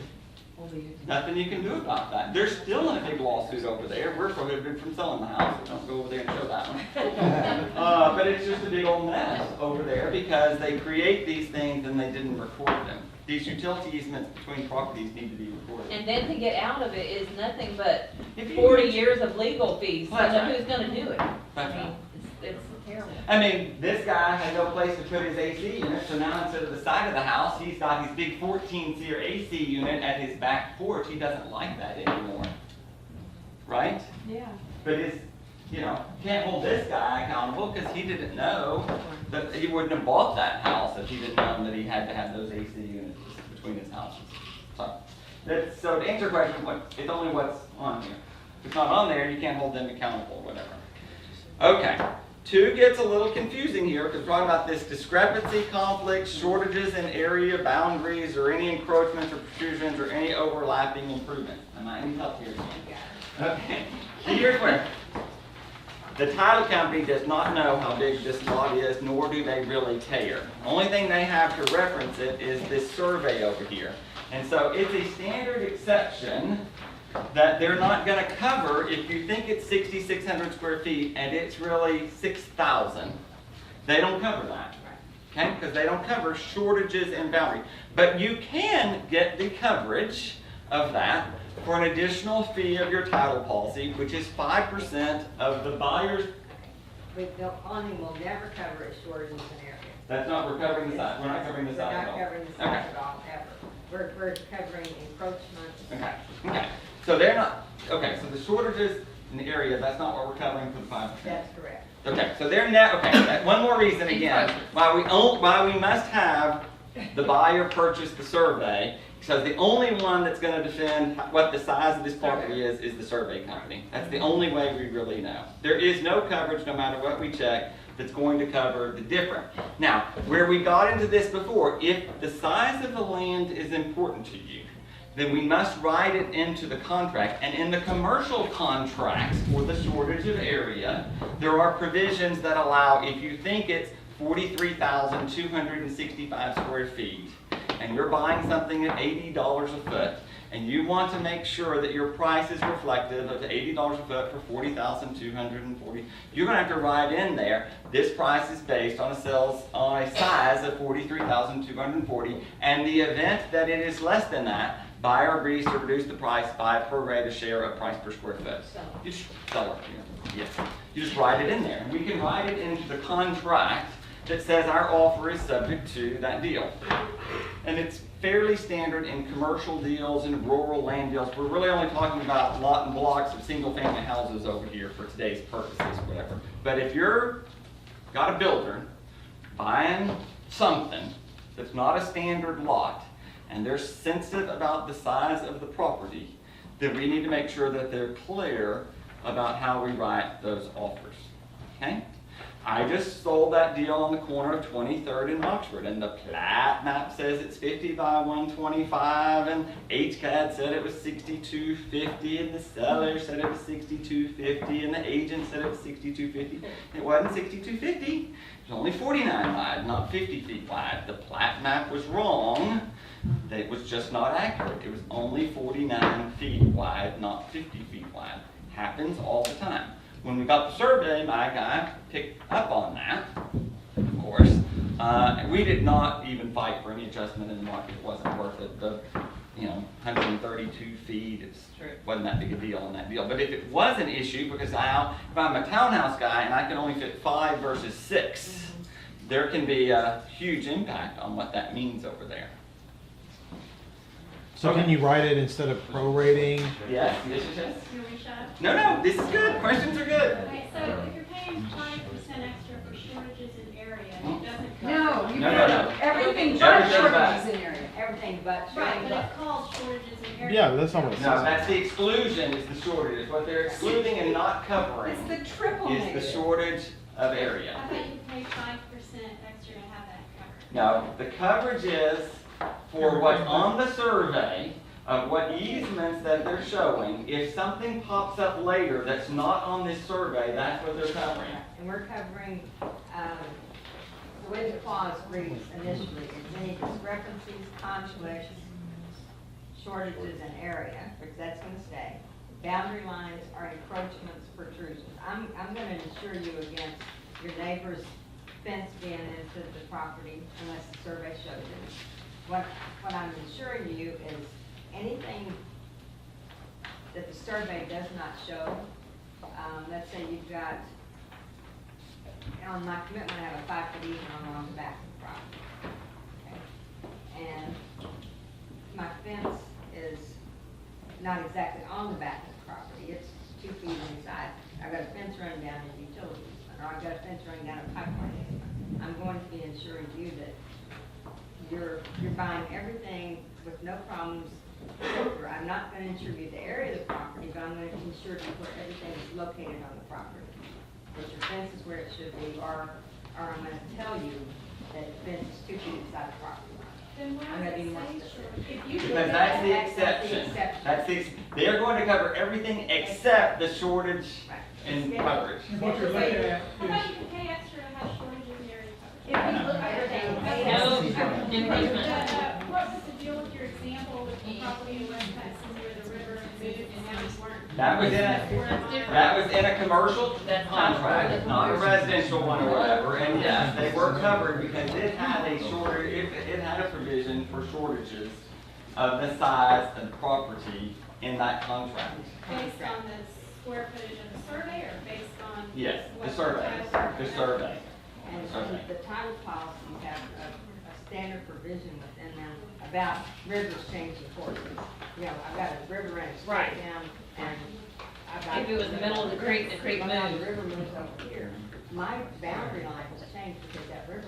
Nothing you can do about that. There's still a big lawsuit over there. We're prohibited from selling the house. Don't go over there and show that one. But it's just a big old mess over there because they create these things and they didn't record them. These utility easements between properties need to be recorded. And then to get out of it is nothing but If you 40 use- years of legal fees. So That's right. who's gonna do it? That's I mean, right. it's terrible. I mean, this guy had no place to put his AC unit, so now instead of the side of the house, he's got his big 14-seer AC unit at his back porch. He doesn't like that anymore. Right? Yeah. But it's, you know, can't hold this guy accountable because he didn't know that he wouldn't have bought that house if he didn't know that he had to have those AC units between his houses. So to answer your question, it's only what's on here. If it's not on there, you can't hold them accountable or whatever. Okay. 2 gets a little confusing here because we're talking about this discrepancy, conflicts, shortages in area boundaries, or any encroachments or protrusions or any overlapping improvements. Am I any help here? Okay. Here's where the title company does not know how big this lot is, nor do they really care. The only thing they have to reference it is this survey over here. And so it's a standard exception that they're not going to cover if you think it's 6,600 square feet and it's really 6,000. They don't cover that, okay? Because they don't cover shortages and boundaries. But you can get the coverage of that for an additional fee of your title policy, which is 5% of the buyer's. But the awning will never cover its shortages in area. That's not, we're covering the size. We're not covering the size at all. We're not covering the size at all, ever. We're covering encroachments. Okay, okay. So they're not, okay, so the shortages in the area, that's not what we're covering for the 5%. That's correct. Okay, so they're net, okay, one more reason again, why we must have the buyer purchase the survey, because the only one that's gonna defend what the size of this property is the survey company. That's the only way we really know. There is no coverage, no matter what we check, that's going to cover the difference. Now, where we got into this before, if the size of the land is important to you, then we must write it into the contract. And in the commercial contracts for the shortage of area, there are provisions that allow, if you think it's 43,265 square feet, and you're buying something at $80 a foot, and you want to make sure that your price is reflective of the $80 a foot for 40,240, you're going to have to write in there, this price is based on a size of 43,240, and the event that it is less than that, buyer agrees to reduce the price by a pro rata share of price per square foot. You just sell it, yes. You just write it in there, and we can write it into the contract that says our offer is subject to that deal. And it's fairly standard in commercial deals and rural land deals. We're really only talking about lot and blocks of single family houses over here for today's purposes, whatever. But if you're got a builder buying something that's not a standard lot, and they're sensitive about the size of the property, then we need to make sure that they're clear about how we write those offers, okay? I just sold that deal on the corner of 23rd and Oxford, and the plat map says it's 50 by 125, and HCAD said it was 6250, and the seller said it was 6250, and the agent said it was 6250. It wasn't 6250. It was only 49 wide, not 50 feet wide. The plat map was wrong. It was just not accurate. It was only 49 feet wide, not 50 feet wide. Happens all the time. When we got the survey, my guy picked up on that, of course. And we did not even fight for any adjustment in the market. It wasn't worth it. The, 132 feet, it wasn't that big a deal on that deal. But if it was an issue, because now, if I'm a townhouse guy and I can only fit 5 versus 6, there can be a huge impact on what that means over there. So can you write it instead of prorating? Yes. You want me to shut up? No, this is good. Questions are good. Okay, so if you're paying 5% extra for shortages in area, it doesn't cover. No, you No. pay everything but Everything shortages in area. Everything but Right, showing but up. it's called shortages in area. Yeah, that's not what it No, says. that's the exclusion is the shortage. What they're excluding and not covering It's the triple is the negative. shortage of area. I thought you paid 5% extra to have that covered. No, the coverage is for what's on the survey of what easements that they're showing. If something pops up later that's not on this survey, that's what they're covering. And we're covering, the way the clause reads initially is any discrepancies, conflicts, shortages in area, because that's gonna stay. Boundary lines are encroachments, protrusions. I'm gonna insure you against your neighbor's fence being into the property unless the survey shows it. What I'm insuring you is anything that the survey does not show. Let's say you've got, on my commitment, I have a 5-foot easement along the back of the property. Okay? And my fence is not exactly on the back of the property, it's 2 feet inside. I've got a fence running down a utility easement, or I've got a fence running down a pipeline easement. I'm going to be insuring you that you're buying everything with no problems. I'm not gonna insure you the area of the property, but I'm gonna insure you where everything is located on the property. That your fence is where it should be, or I'm gonna tell you that the fence is 2 feet inside the property line. Then why I'm gonna be does more it say specific. short? If you Because that's the exception. That's the, they're going to cover everything except the shortage in coverage. And what you're looking at I thought is, you could pay extra to have shortages in your coverage. If we look at No, improvement. What was the deal with your example with the property in West Texas where the river moved and now it's weren't? That was in a commercial contract, not a residential one or whatever, and yes, they were covered because it had a shortage, it had a provision for shortages of the size of the property in that contract. Based on the square footage of the survey or based on? Yes, the what survey, title- the survey. And Okay. the title policies have a standard provision within them about rivers changing courses. You know, I've got a river running Right. straight down, and I've got. If it was the middle of the creek Well, now moves. the river moves over here. My boundary line has changed because that river,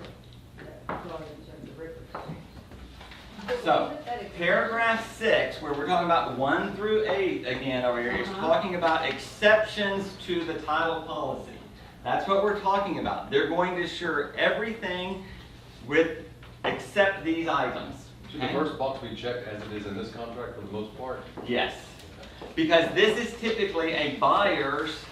the flowage of the river has changed. So, paragraph 6, where we're talking about 1 through 8 again over here, is talking about exceptions to the title policy. That's what we're talking about. They're going to assure everything with, except these items. Should the first box be checked as it is in this contract for the most part? Yes, because this is typically a buyer's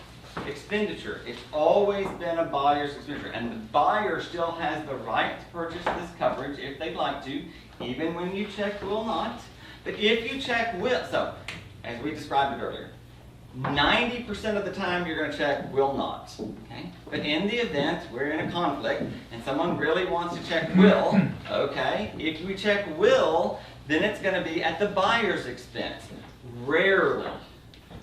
expenditure. It's always been a buyer's expenditure, and the buyer still has the right to purchase this coverage if they'd like to, even when you check will not. But if you check will, so, as we described it earlier, 90% of the time you're gonna check will not, okay? But in the event we're in a conflict and someone really wants to check will, okay? If we check will, then it's gonna be at the buyer's expense. Rarely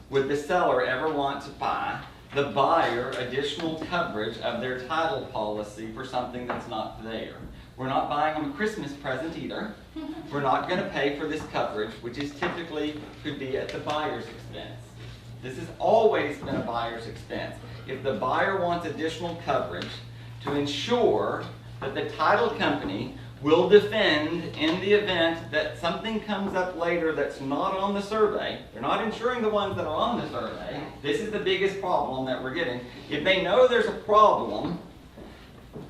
would the seller ever want to buy the buyer additional coverage of their title policy for something that's not there. We're not buying them a Christmas present either. We're not gonna pay for this coverage, which is typically could be at the buyer's expense. This has always been a buyer's expense. If the buyer wants additional coverage to ensure that the title company will defend in the event that something comes up later that's not on the survey, they're not insuring the ones that are on the survey. This is the biggest problem that we're getting. If they know there's a problem,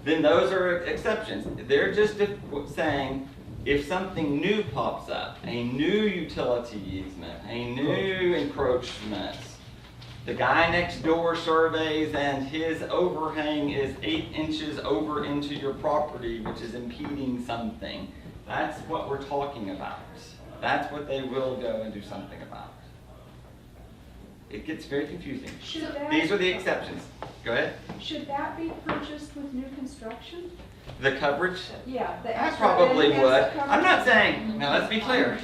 then those are exceptions. They're just saying, if something new pops up, a new utility easement, a new encroachment, the guy next door surveys and his overhang is 8 inches over into your property, which is impeding something. That's what we're talking about. That's what they will go and do something about. It gets very confusing. Should that- These are the exceptions. Go ahead. Should that be purchased with new construction? The coverage? Yeah. the I extra probably enhanced would. coverage? I'm not saying, now let's be clear.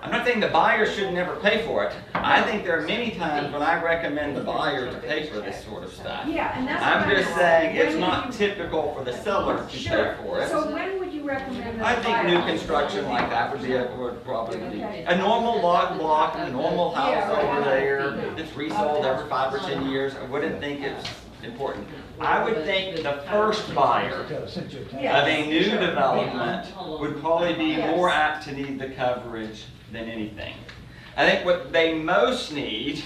I'm not saying the buyer should never pay for it. I think there are many times when I recommend the buyer to pay for this sort of stuff. Yeah, and that's what I'm just saying it's when not would you- typical for the seller to pay Sure. for it. So when would you recommend that? I the think buyer- new construction like that would probably be. Okay. A normal lot block, a normal house Yeah, right. over there that's resold every 5 or 10 years, I wouldn't think it's important. I would think the first buyer of a new development would probably be more apt to need the coverage than anything. I think what they most need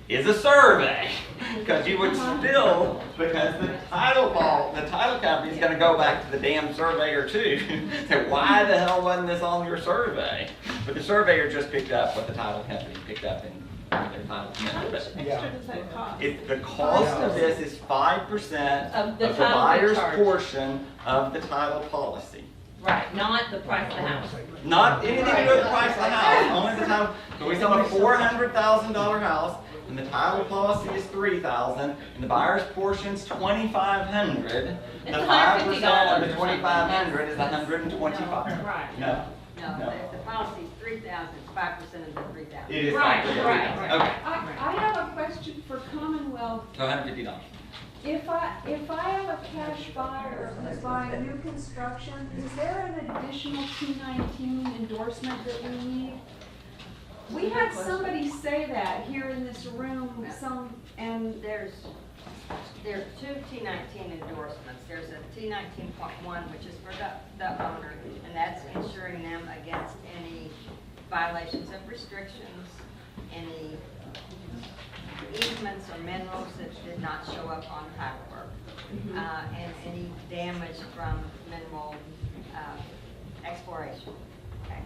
is a survey. Because you would still, because the title company is gonna go back to the damn surveyor too. Say, why the hell wasn't this on your survey? But the surveyor just picked up what the title company picked up in their title commitment. But Extra does that cost? the cost of this is 5% Of of the the title buyer's charge. portion of the title policy. Right, not the price of the house. Not anything to do with the price of the house, only the title. So we sell a $400,000 house, and the title policy is $3,000, and the buyer's portion's $2,500. The It's $5% of the $150 $2,500 is $125. Right. No. No, No. the policy's 3,000, it's 5% of the 3,000. It is Right, $500. right. Okay, I have a question for Commonwealth. so $150. If I have a cash buyer who's buying new construction, is there an additional T19 endorsement that we need? We had somebody say that here in this room, and There's two T19 endorsements. There's a T19.1, which is for the owner, and that's insuring them against any violations of restrictions, any easements or minerals that did not show up on paperwork, and any damage from mineral exploration. Okay.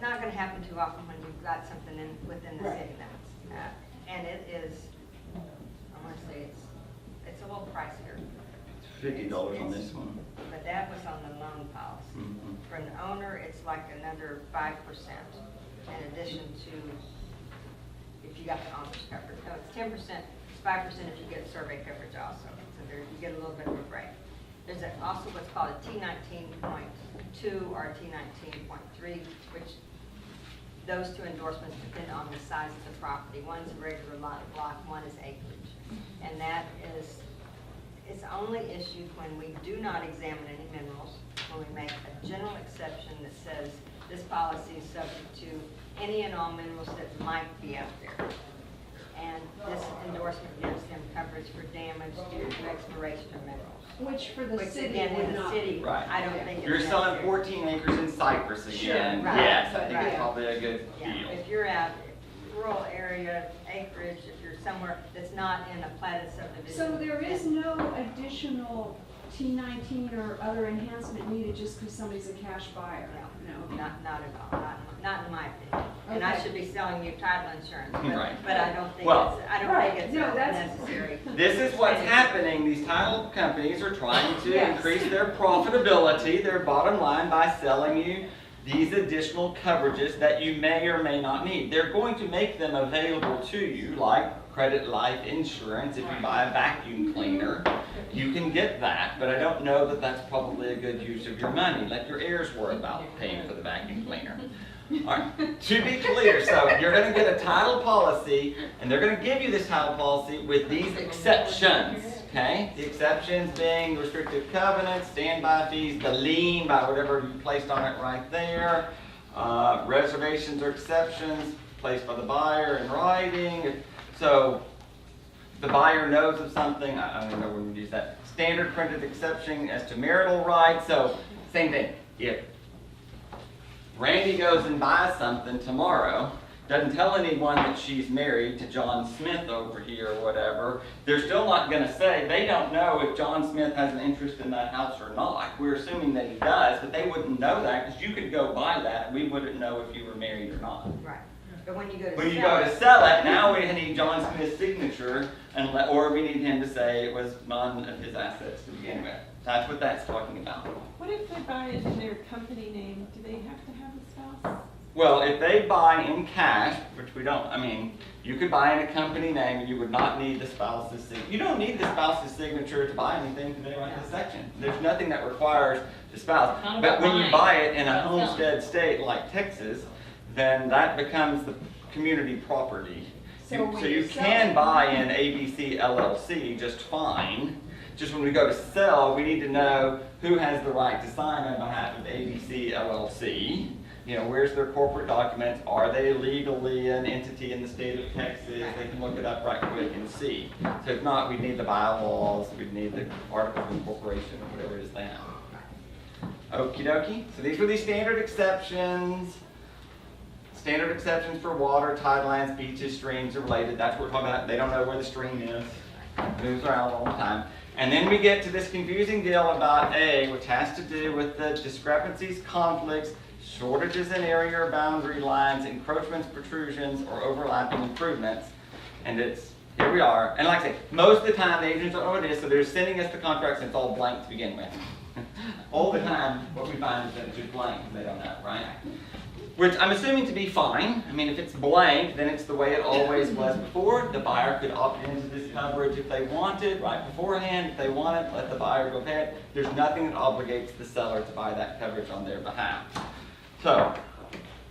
Not going to happen too often when you've got something within the city limits, and it is. I want to say it's a little pricier. $50 on this one. But that was on the loan policy. Mhm. For an owner, it's like another 5% in addition to if you got the owner's coverage. No, it's 10%, it's 5% if you get survey coverage also. So there, you get a little bit of a break. There's also what's called a T19.2 or a T19.3, which those two endorsements depend on the size of the property. One's a regular lot block, one is acreage. And that is, it's only issued when we do not examine any minerals, when we make a general exception that says this policy is subject to any and all minerals that might be out there. And this endorsement gives them coverage for damage due to exploration of minerals. which for the Which city again, would in the not. city, Right. I don't think it's You're selling necessary. 14 acres in Cypress again. Sure, right. Yes, I think Right. it's probably a good Yeah, deal. if you're out rural area, acreage, if you're somewhere that's not in a platted subdivision. So there is no additional T19 or other enhancement needed just because somebody's a cash buyer? No, not at all, not in my opinion. And I Okay. should be selling you title insurance, Right. but I don't think Well- it's, I don't Right, think it's no, that's- necessary. This is what's happening. These title companies are trying to Yes. increase their profitability, their bottom line, by selling you these additional coverages that you may or may not need. They're going to make them available to you, like credit life insurance. If you buy a vacuum cleaner, you can get that, but I don't know that that's probably a good use of your money. Let your heirs worry about paying for the vacuum cleaner. All right, to be clear, so you're gonna get a title policy, and they're gonna give you this title policy with these exceptions, okay? The exceptions being restrictive covenants, standby fees, the lien by whatever you placed on it right there, reservations or exceptions placed by the buyer in writing. So the buyer knows of something, I don't know when we use that, standard printed exception as to marital rights. So same thing, if Randy goes and buys something tomorrow, doesn't tell anyone that she's married to John Smith over here or whatever, they're still not gonna say, they don't know if John Smith has an interest in that house or not. We're assuming that he does, but they wouldn't know that, because you could go buy that, and we wouldn't know if you were married or not. Right, but when you go to When you sell go to it, sell it, now we need John Smith's signature, or we need him to say it was none of his assets to begin with. That's what that's talking about. What if they buy it in their company name? Do they have to have a spouse? Well, if they buy in cash, which we don't, I mean, you could buy in a company name and you would not need the spouse's signature. You don't need the spouse's signature to buy anything today like this section. There's nothing that requires the spouse. Not But about when you buying, buy it in a about selling. homestead state like Texas, then that becomes the community property. So when So you you sell can it- buy in ABC LLC just fine. Just when we go to sell, we need to know who has the right to sign on behalf of ABC LLC. You know, where's their corporate documents? Are they legally an entity in the state of Texas? They can look it up right quick and see. So if not, we'd need the bylaws, we'd need the articles of incorporation or whatever it is they have. Okie dokie. So these were the standard exceptions. standard exceptions for water, tidelines, beaches, streams are related. That's what we're talking about. They don't know where the stream is. It moves around all the time. And then we get to this confusing deal about A, which has to do with the discrepancies, conflicts, shortages in area or boundary lines, encroachments, protrusions, or overlapping improvements. And it's, here we are. And like I say, most of the time the agents don't know what it is, so they're sending us the contracts and it's all blank to begin with. All the time, what we find is that it's just blank, they don't know, right? Which I'm assuming to be fine. I mean, if it's blank, then it's the way it always was before. The buyer could opt into this coverage if they wanted, right beforehand. If they want it, let the buyer go ahead. There's nothing that obligates the seller to buy that coverage on their behalf. So,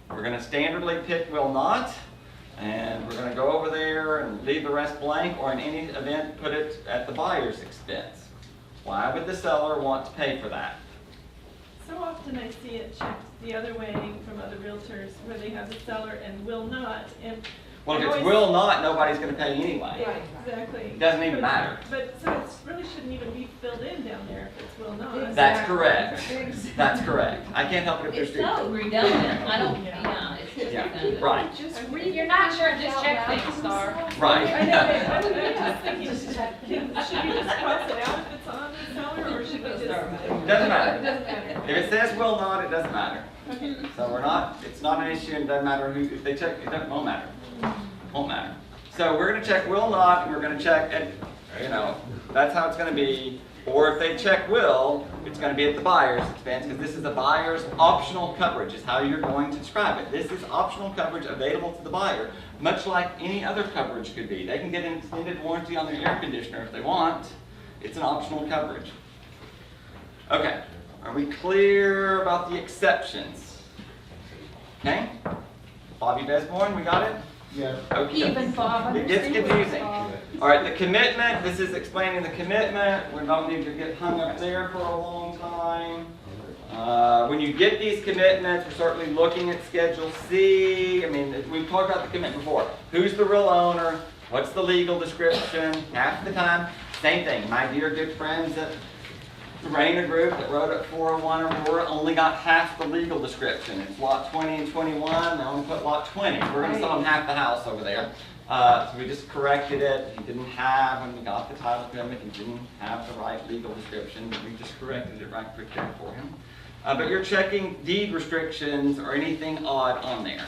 we're going to standardly pick will not, and we're going to go over there and leave the rest blank, or in any event, put it at the buyer's expense. Why would the seller want to pay for that? So often I see it checked the other way from other realtors where they have the seller and will not. And Well, if it's will not, nobody's going to pay anyway. Right, exactly. It doesn't even matter. But so it really shouldn't even be filled in down there if it's will not. That's correct. That's correct. I can't help it if there's It's so redundant, I don't, yeah, it's just Yeah, redundant. right. Just If you're not sure, just check things, Star. Right. I know, I'm just thinking, should we just cross it out if it's on the seller, or should we just? Doesn't matter. If it says will not, it doesn't matter. So we're not, it's not an issue, and it doesn't matter who, if they check, won't matter. Won't matter. So we're gonna check will not, and we're gonna check, at, you know, that's how it's gonna be. Or if they check will, it's gonna be at the buyer's expense, because this is the buyer's optional coverage, is how you're going to describe it. This is optional coverage available to the buyer, much like any other coverage could be. They can get an extended warranty on their air conditioner if they want. It's an optional coverage. Okay, are we clear about the exceptions? Okay? Bobby Besborn, we got it? Yes. Okay. Even Bob It gets understands confusing. Bob. All right, the commitment, this is explaining the commitment. We don't need to get hung up there for a long time. When you get these commitments, we're certainly looking at Schedule C. I mean, we've talked about the commitment before. Who's the real owner? What's the legal description? Half the time, same thing. My dear good friends at the Rayner Group that wrote at 401 Aurora only got half the legal description. It's lot 20 and 21. They only put lot 20. We're going to sell them half the house over there. So we just corrected it. He didn't have, when we got the title commitment, he didn't have the right legal description. We just corrected it right quick there for him. But you're checking deed restrictions or anything odd on there.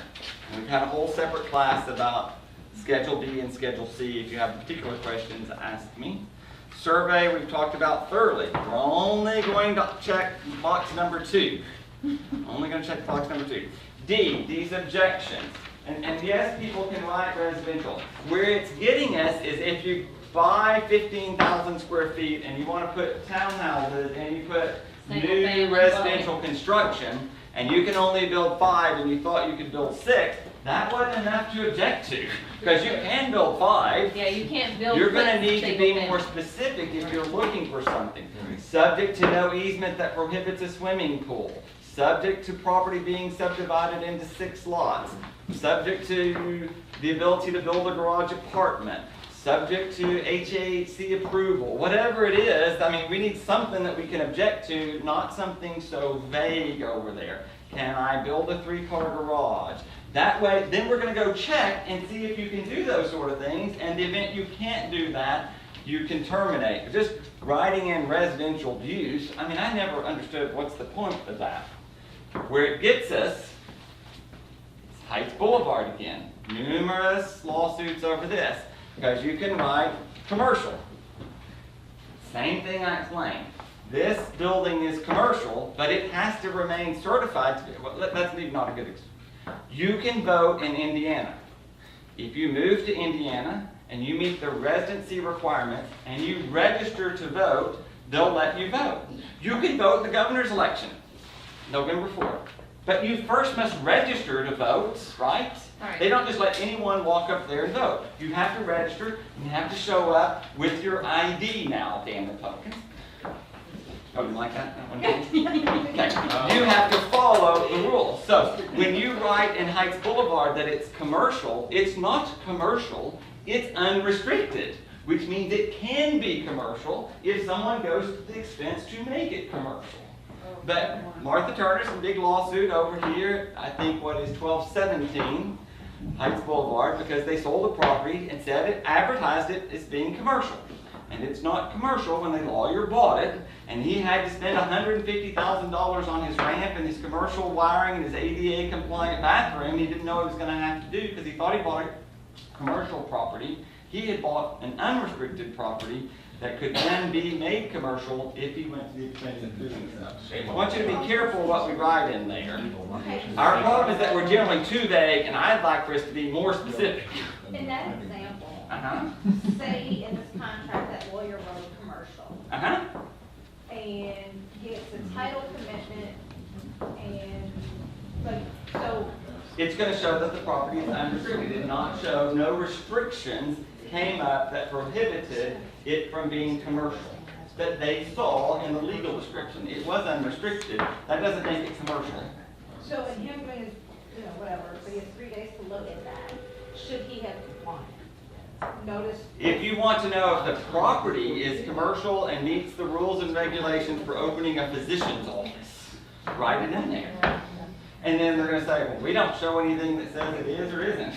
And we've had a whole separate class about Schedule B and Schedule C. If you have particular questions, ask me. Survey we've talked about thoroughly. We're only going to check box number 2. Only going to check box number 2. D, these objections. And yes, people can write residential. Where it's getting us is if you buy 15,000 square feet and you want to put townhouses and you put new residential construction and you can only build 5 and you thought you could build 6, that wasn't enough to object to. Because you can build 5. Yeah, you can't build. You're going to need to be single more family. specific if you're looking for something. Subject to no easement that prohibits a swimming pool. Subject to property being subdivided into 6 lots. Subject to the ability to build a garage apartment. Subject to HAC approval. Whatever it is, I mean, we need something that we can object to, not something so vague over there. Can I build a 3-car garage? That way, then we're going to go check and see if you can do those sort of things. And the event you can't do that, you can terminate. Just writing in residential use, I mean, I never understood what's the point of that. Where it gets us, it's Heights Boulevard again. Numerous lawsuits over this. Because you can write commercial. Same thing I explained. This building is commercial, but it has to remain certified to be, well, that's not a good example. You can vote in Indiana. If you move to Indiana and you meet the residency requirements and you register to vote, they'll let you vote. You can vote in the governor's election, November 4th. But you first must register to vote, right? Right. They don't just let anyone walk up there and vote. You have to register, you have to show up with your ID now, damn Republicans. Oh, you like that? Okay. You have to follow the rules. So when you write in Heights Boulevard that it's commercial, it's not commercial, it's unrestricted, which means it can be commercial if someone goes to the expense to make it commercial. But Martha Turner's a big lawsuit over here, I think what is 1217 Heights Boulevard, because they sold the property and said it, advertised it as being commercial. And it's not commercial when the lawyer bought it, and he had to spend $150,000 on his ramp and his commercial wiring and his ADA compliant bathroom he didn't know he was gonna have to do because he thought he bought a commercial property. He had bought an unrestricted property that could then be made commercial if he went to the expense of doing so. I want you to be careful what we write in there. Our problem is that we're generally too vague, and I'd like for us to be more specific. In that example, Uh-huh, say in this contract that lawyer wrote commercial, uh-huh. and gets a title commitment, and, like, so, It's gonna show that the property is unrestricted. It did not show, no restrictions came up that prohibited it from being commercial, that they saw in the legal description. It was unrestricted. That doesn't make it commercial. so in him doing his, whatever, but he has 3 days to look at that, should he have complied? Notice, If you want to know if the property is commercial and meets the rules and regulations for opening a physician's office, write it in there. And then they're gonna say, well, we don't show anything that says it is or isn't.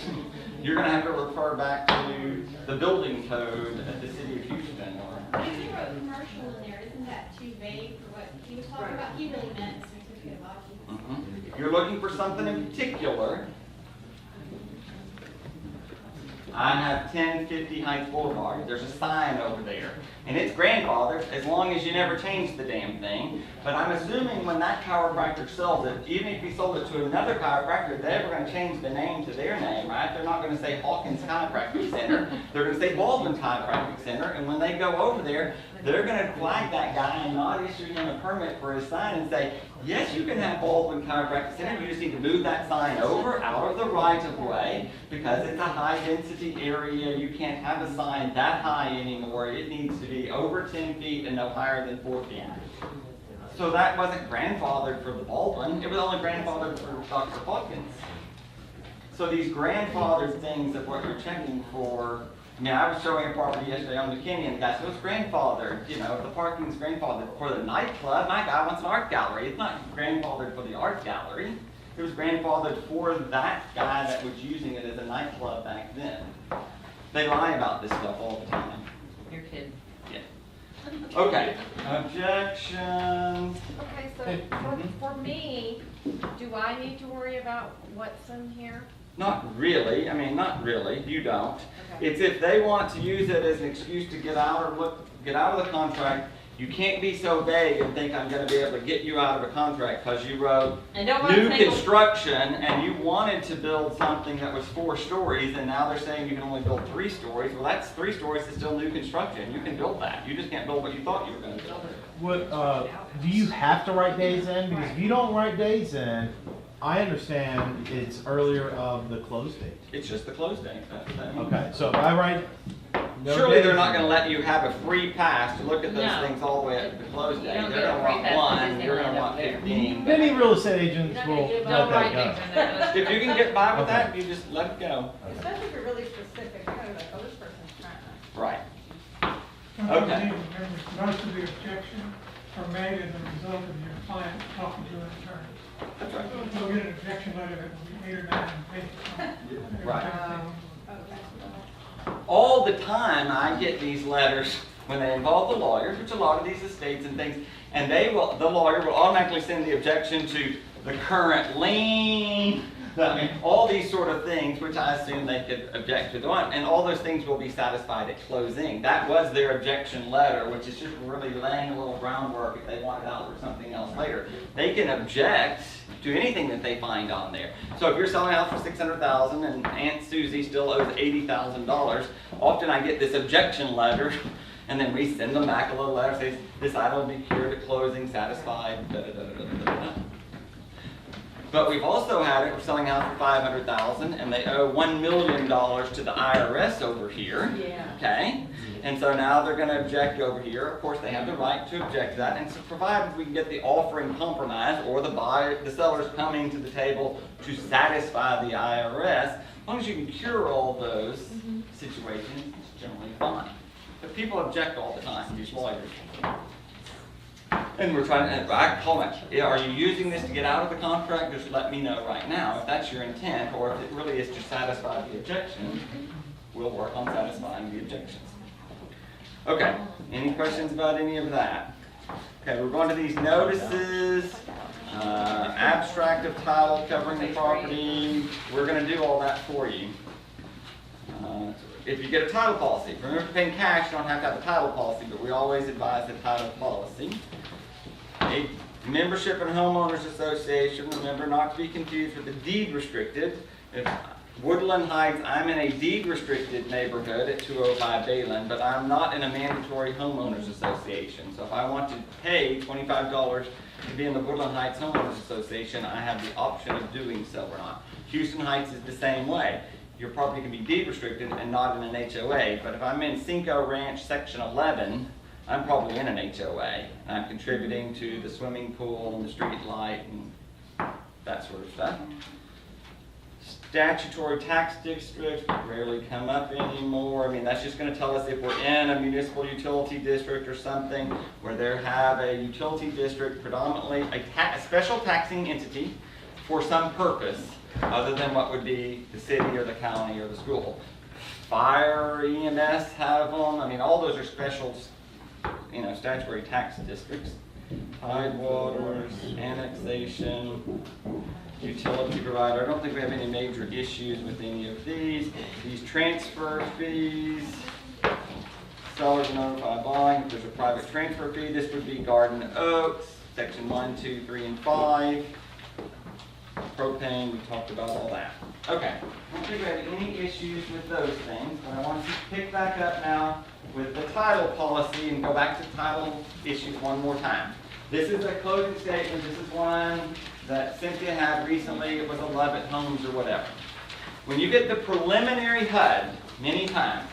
You're gonna have to refer back to the building code at the city of Houston or. If you wrote commercial in there, isn't that too vague for what he was talking about? He really meant certificate of occupancy. If you're looking for something in particular, I have 1050 Heights Boulevard. There's a sign over there. And it's grandfathered as long as you never change the damn thing. But I'm assuming when that chiropractor sells it, even if he sold it to another chiropractor, they're ever going to change the name to their name, right? They're not going to say Hawkins Chiropractic Center. They're going to say Baldwin Chiropractic Center. And when they go over there, they're going to flag that guy and not issue him a permit for his sign and say, yes, you can have Baldwin Chiropractic Center. You just need to move that sign over out of the right of way because it's a high density area. You can't have a sign that high anymore. It needs to be over 10 feet and no higher than 4 feet. So that wasn't grandfathered for the Baldwin. It was only grandfathered for Dr. Hawkins. So these grandfathered things of what you're checking for, I mean, I was showing a property yesterday on McKinney, and the guy said, it's grandfathered, the parking's grandfathered. For the nightclub, my guy wants an art gallery. It's not grandfathered for the art gallery. It was grandfathered for that guy that was using it as a nightclub back then. They lie about this stuff all the time. You're kidding. Yeah. Okay, objections. Okay, so for me, do I need to worry about what's in here? Not really, I mean, not really, you don't. Okay. It's if they want to use it as an excuse to get out of the contract, you can't be so vague and think I'm gonna be able to get you out of a contract because you wrote And don't want new to say, construction and you wanted to build something that was 4 stories and now they're saying you can only build 3 stories. Well, that's 3 stories, it's still new construction. You can build that. You just can't build what you thought you were gonna build. What, do you have to write days in? Because if you don't write days in, I understand it's earlier of the close date. It's just the close date. That's Okay, so if I write no surely days they're not in- gonna let you have a free pass to look at those No. things all the way up to the close You date. don't They're get a gonna free want pass to 1, you're gonna Disneyland want up there. 15. Many real estate agents will let don't write that things go. in there. If you can get by with Okay. that, you just let it go. especially if you're really specific, you're gonna be like, oh, this person's trying to. Right. Sometimes Okay. you need to remember, most of the objections are made as a result of your client talking to an attorney. That's right. You'll get an objection letter that will be 8 or 9 pages. Right. Okay. All the time, I get these letters when they involve the lawyers, which a lot of these estates and things, and the lawyer will automatically send the objection to the current lien, I mean, all these sort of things, which I assume they could object to the one, and all those things will be satisfied at closing. That was their objection letter, which is just really laying a little groundwork if they want it out for something else later. They can object to anything that they find on there. So if you're selling a house for $600,000 and Aunt Susie still owes $80,000, often I get this objection letter, and then we send them back a little letter that says, this item will be cured at closing, satisfied, da da da da da da. But we've also had it, we're selling a house for $500,000 and they owe $1 million to the IRS over here. Yeah. Okay? And so now they're going to object over here. Of course, they have the right to object to that. And so provided we can get the offering compromise or the seller's coming to the table to satisfy the IRS, as long as you can cure all those situations, it's generally fine. But people object all the time, these lawyers. And we're trying, and I call them, are you using this to get out of the contract? Just let me know right now if that's your intent, or if it really is to satisfy the objection, we'll work on satisfying the objections. Okay, any questions about any of that? Okay, we're going to these notices, abstract of title covering the property. We're gonna do all that for you. If you get a title policy, remember if you're paying cash, you don't have to have a title policy, but we always advise the title policy. A membership in homeowners association, remember not to be confused with the deed restricted. If Woodland Heights, I'm in a deed restricted neighborhood at 205 Bayland, but I'm not in a mandatory homeowners association. So if I want to pay $25 to be in the Woodland Heights Homeowners Association, I have the option of doing so or not. Houston Heights is the same way. Your property can be deed restricted and not in an HOA, but if I'm in Cinco Ranch Section 11, I'm probably in an HOA, and I'm contributing to the swimming pool and the street light and that sort of stuff. Statutory tax districts rarely come up anymore. I mean, that's just going to tell us if we're in a municipal utility district or something where they have a utility district, predominantly a special taxing entity for some purpose other than what would be the city or the county or the school. Fire, EMS have them. I mean, all those are special, statutory tax districts. Tidewaters, annexation, utility provider. I don't think we have any major issues with any of these. These transfer fees, sellers notified buying. If there's a private transfer fee, this would be Garden Oaks, section 1, 2, 3, and 5. Propane, we talked about all that. Okay, I don't think we have any issues with those things, but I want to pick back up now with the title policy and go back to title issues one more time. This is a closing statement. This is one that Cynthia had recently. It was a Lovett Homes or whatever. When you get the preliminary HUD, many times,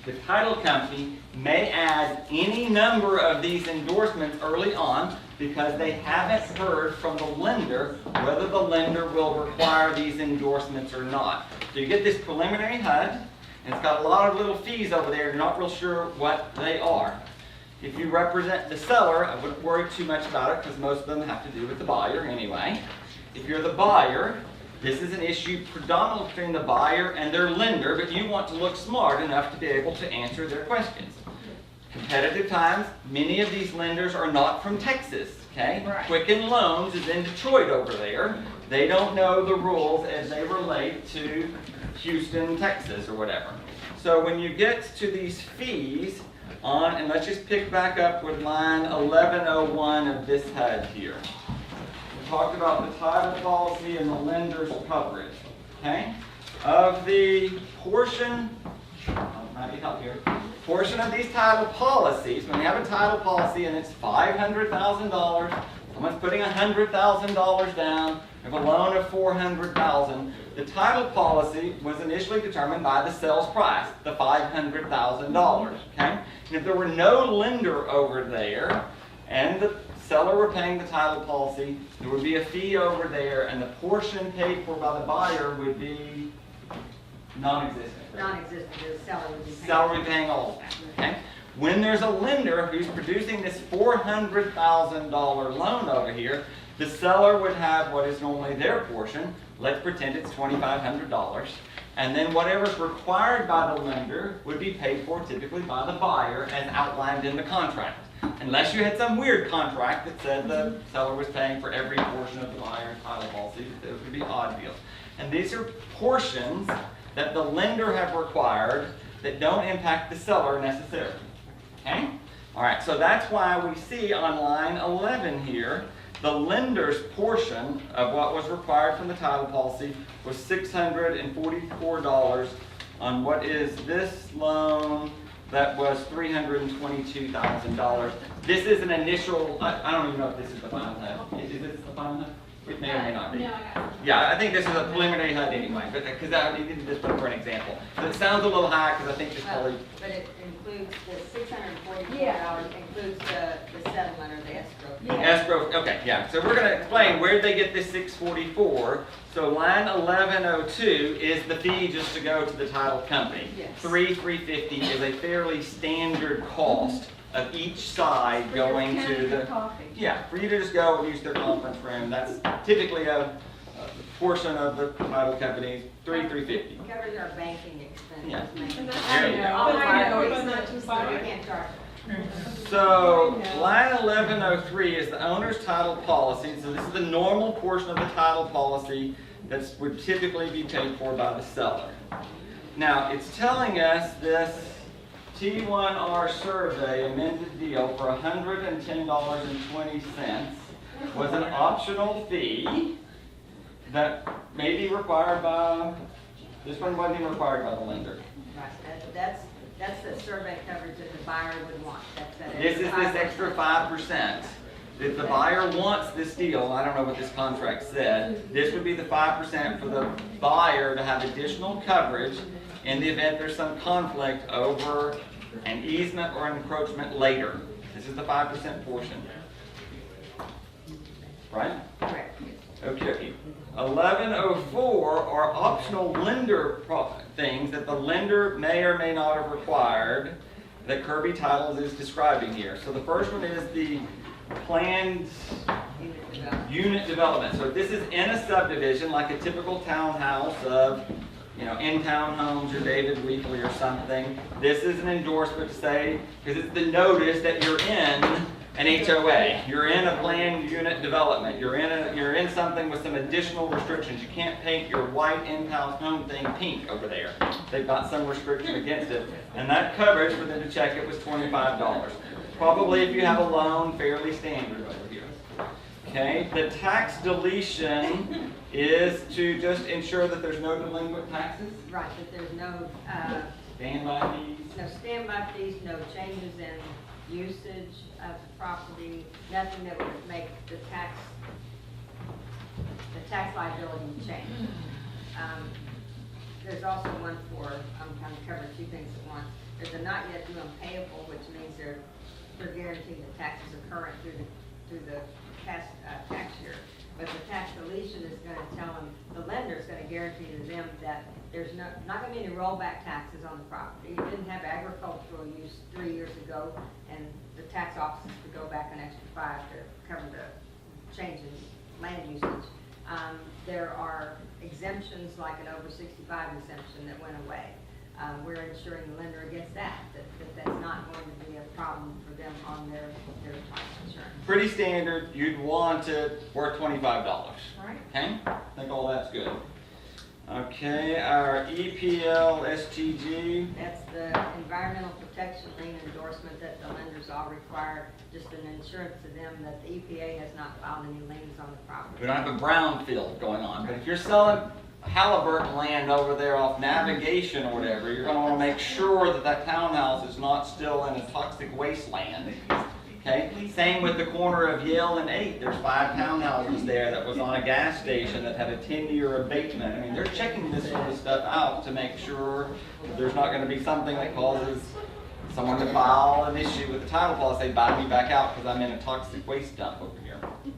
the title company may add any number of these endorsements early on because they haven't heard from the lender whether the lender will require these endorsements or not. So you get this preliminary HUD, and it's got a lot of little fees over there. You're not real sure what they are. If you represent the seller, I wouldn't worry too much about it because most of them have to do with the buyer anyway. If you're the buyer, this is an issue predominantly between the buyer and their lender, but you want to look smart enough to be able to answer their questions. Competitive times, many of these lenders are not from Texas, okay? Right. Quicken Loans is in Detroit over there. They don't know the rules as they relate to Houston, Texas, or whatever. So when you get to these fees, and let's just pick back up with line 1101 of this HUD here. We talked about the title policy and the lender's coverage, okay? Of the portion of these title policies, when you have a title policy and it's $500,000, someone's putting $100,000 down, we have a loan of $400,000. The title policy was initially determined by the sales price, the $500,000, okay? And if there were no lender over there and the seller were paying the title policy, there would be a fee over there and the portion paid for by the buyer would be non-existent. Non-existent, the seller would be paying. Seller would be paying all of that, okay? When there's a lender who's producing this $400,000 loan over here, the seller would have what is normally their portion. Let's pretend it's $2,500. And then whatever's required by the lender would be paid for typically by the buyer as outlined in the contract. Unless you had some weird contract that said the seller was paying for every portion of the buyer's title policy, those would be odd deals. And these are portions that the lender have required that don't impact the seller necessarily. Okay? All right, so that's why we see on line 11 here, the lender's portion of what was required from the title policy was $644 on what is this loan that was $322,000. This is an initial, I don't even know if this is the final HUD. Is this the final HUD? It may or may not be. No, I got it. Yeah, I think this is a preliminary HUD anyway, but because I needed this for an example. So it sounds a little high because I think this probably. But it includes the $644 includes the settlement or the escrow. Escrow, okay, yeah. So we're going to explain where did they get this $644. So line 1102 is the fee just to go to the title company. Yes. $350 is a fairly standard cost of each side For your going candy to the. coffee. Yeah, for you to just go and use their conference room, that's typically a portion of the title company's $350. Covers our banking Yeah. expenses. And mainly. that's, There you go. but I know, It's it's not not just We like. can't charge it. So, line 1103 is the owner's title policy. So this is the normal portion of the title policy that would typically be paid for by the seller. Now, it's telling us this T1R survey amended deal for $110.20 was an optional fee that may be required by, this one wasn't even required by the lender. Right, that's the survey coverage that the buyer would want. That's that This is this extra 5%. If the buyer wants this deal, I don't know what this contract said, this would be the 5% for the buyer to have additional coverage in the event there's some conflict over an easement or an encroachment later. This is the 5% portion. Right? Correct. Okay. 1104 are optional lender things that the lender may or may not have required that Kirby Titles is describing here. So the first one is the planned unit development. So if this is in a subdivision, like a typical townhouse of, in-town homes or David Weekly or something, this is an endorsement to say, because it's the notice that you're in an HOA. You're in a planned unit development. You're in something with some additional restrictions. You can't paint your white in-house home thing pink over there. They've got some restriction against it. And that coverage for them to check it was $25. Probably if you have a loan, fairly standard over here. Okay, the tax deletion is to just ensure that there's no delinquent taxes. Right, that there's no, Standby fees. no standby fees, no changes in usage of the property, nothing that would make the tax liability change. There's also one for, I'm kind of covering two things at once. There's a not yet due unpayable, which means they're guaranteeing the taxes are current through the tax year. But the tax deletion is going to tell them, the lender is going to guarantee to them that there's not going to be any rollback taxes on the property. You didn't have agricultural use 3 years ago, and the tax offices could go back an extra 5 to cover the change in land usage. There are exemptions, like an over 65 exemption that went away. We're insuring the lender against that's not going to be a problem for them on their tax insurance. Pretty standard. You'd want it worth $25. Right. Okay? I think all that's good. Okay, our EPL STG. That's the environmental protection lien endorsement that the lenders all require, just an insurance to them that the EPA has not filed any liens on the property. We don't have a brownfield going on, but if you're selling Halliburton land over there off Navigation or whatever, you're going to want to make sure that that townhouse is not still in a toxic wasteland. Okay? Same with the corner of Yale and 8. There's 5 townhouses there that was on a gas station that had a 10-year abatement. I mean, they're checking this sort of stuff out to make sure that there's not going to be something that causes someone to file an issue with the title policy, say, buy me back out because I'm in a toxic waste dump over here.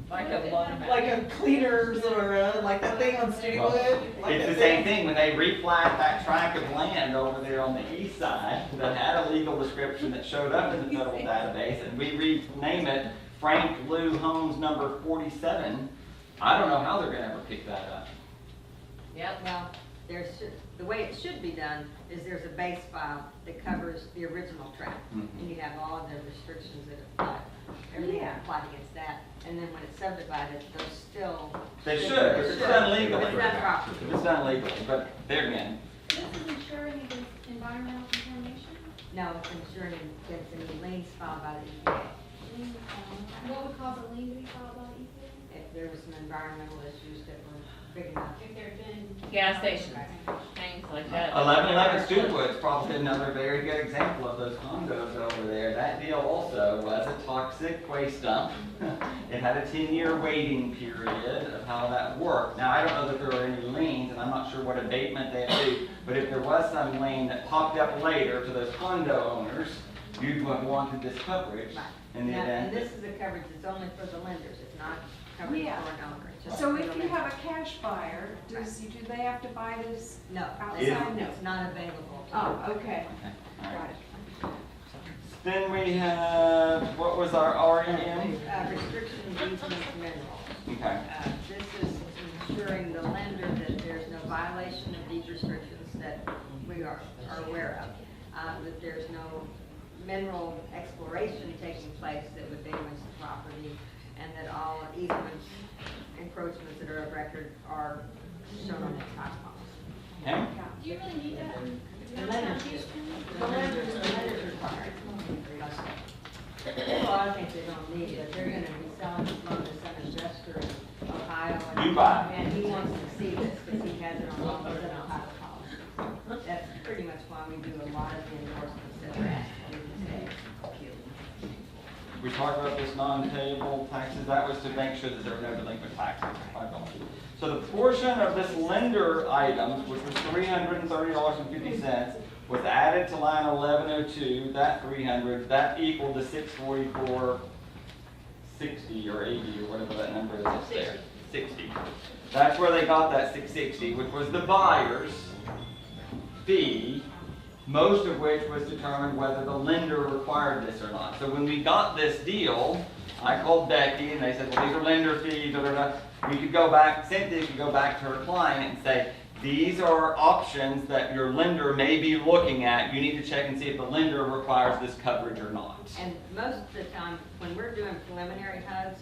Like a cleaners or like that thing on Studiowood? Like It's that the same thing? thing when they replat that tract of land over there on the east side that had a legal description that showed up in the federal database, and we rename it Frank Lou Homes number 47. I don't know how they're gonna ever pick that up. Yep, well, the way it should be done is there's a base file that covers the original tract. And you have all of the restrictions that apply, everything that applied against that. And then when it's subdivided, those still. They should, if it's done legally. If it's done properly. If it's done legally, but there again, This is insuring against environmental contamination? No, it's ensuring against any liens filed by the EPA. What would cause a lien to be filed by the EPA? If there was some environmental issues that were big enough. If there'd been gas stations, things like that. 1111 Studwood's probably another very good example of those condos over there. That deal also was a toxic waste dump. It had a 10-year waiting period of how that worked. Now, I don't know that there were any liens, and I'm not sure what abatement they had to do, but if there was some lien that popped up later to those condo owners, you'd have wanted this coverage in the Now, event. and this is a coverage that's only for the lenders, it's not coverage Yeah. for an owner. It's just So for if the you lender. have a cash buyer, do they have to buy this No, outside? No. it's not available. Oh, okay. All right. Got it. Then we have, what was our REM? Restriction easement mineral. Okay. This is ensuring the lender that there's no violation of these restrictions that we are aware of. That there's no mineral exploration taking place that would damage the property, and that all easements, encroachments that are of record are shown on the tax policy. Okay. Do you really need that? The lenders do. The lenders require it. Well, I think they don't need it, but they're gonna be selling this loan to some investor in Ohio. And- You buy it. And he wants to see this, because he has it on all of the Ohio policies. That's pretty much why we do a lot of the endorsements that are asked to do today. We talked about this non-payable taxes, that was to make sure that there were no delinquent taxes. So the portion of this lender items, which was $330.50, was added to line 1102, that 300, that equaled the 644, 60 or 80 or whatever that number is up there. 60. That's where they got that 660, which was the buyer's fee, most of which was determined whether the lender required this or not. So when we got this deal, I called Becky and they said, well, these are lender fees, da, da, da. We could go back, Cynthia could go back to her client and say, these are options that your lender may be looking at. You need to check and see if the lender requires this coverage or not. And most of the time, when we're doing preliminary HUDs,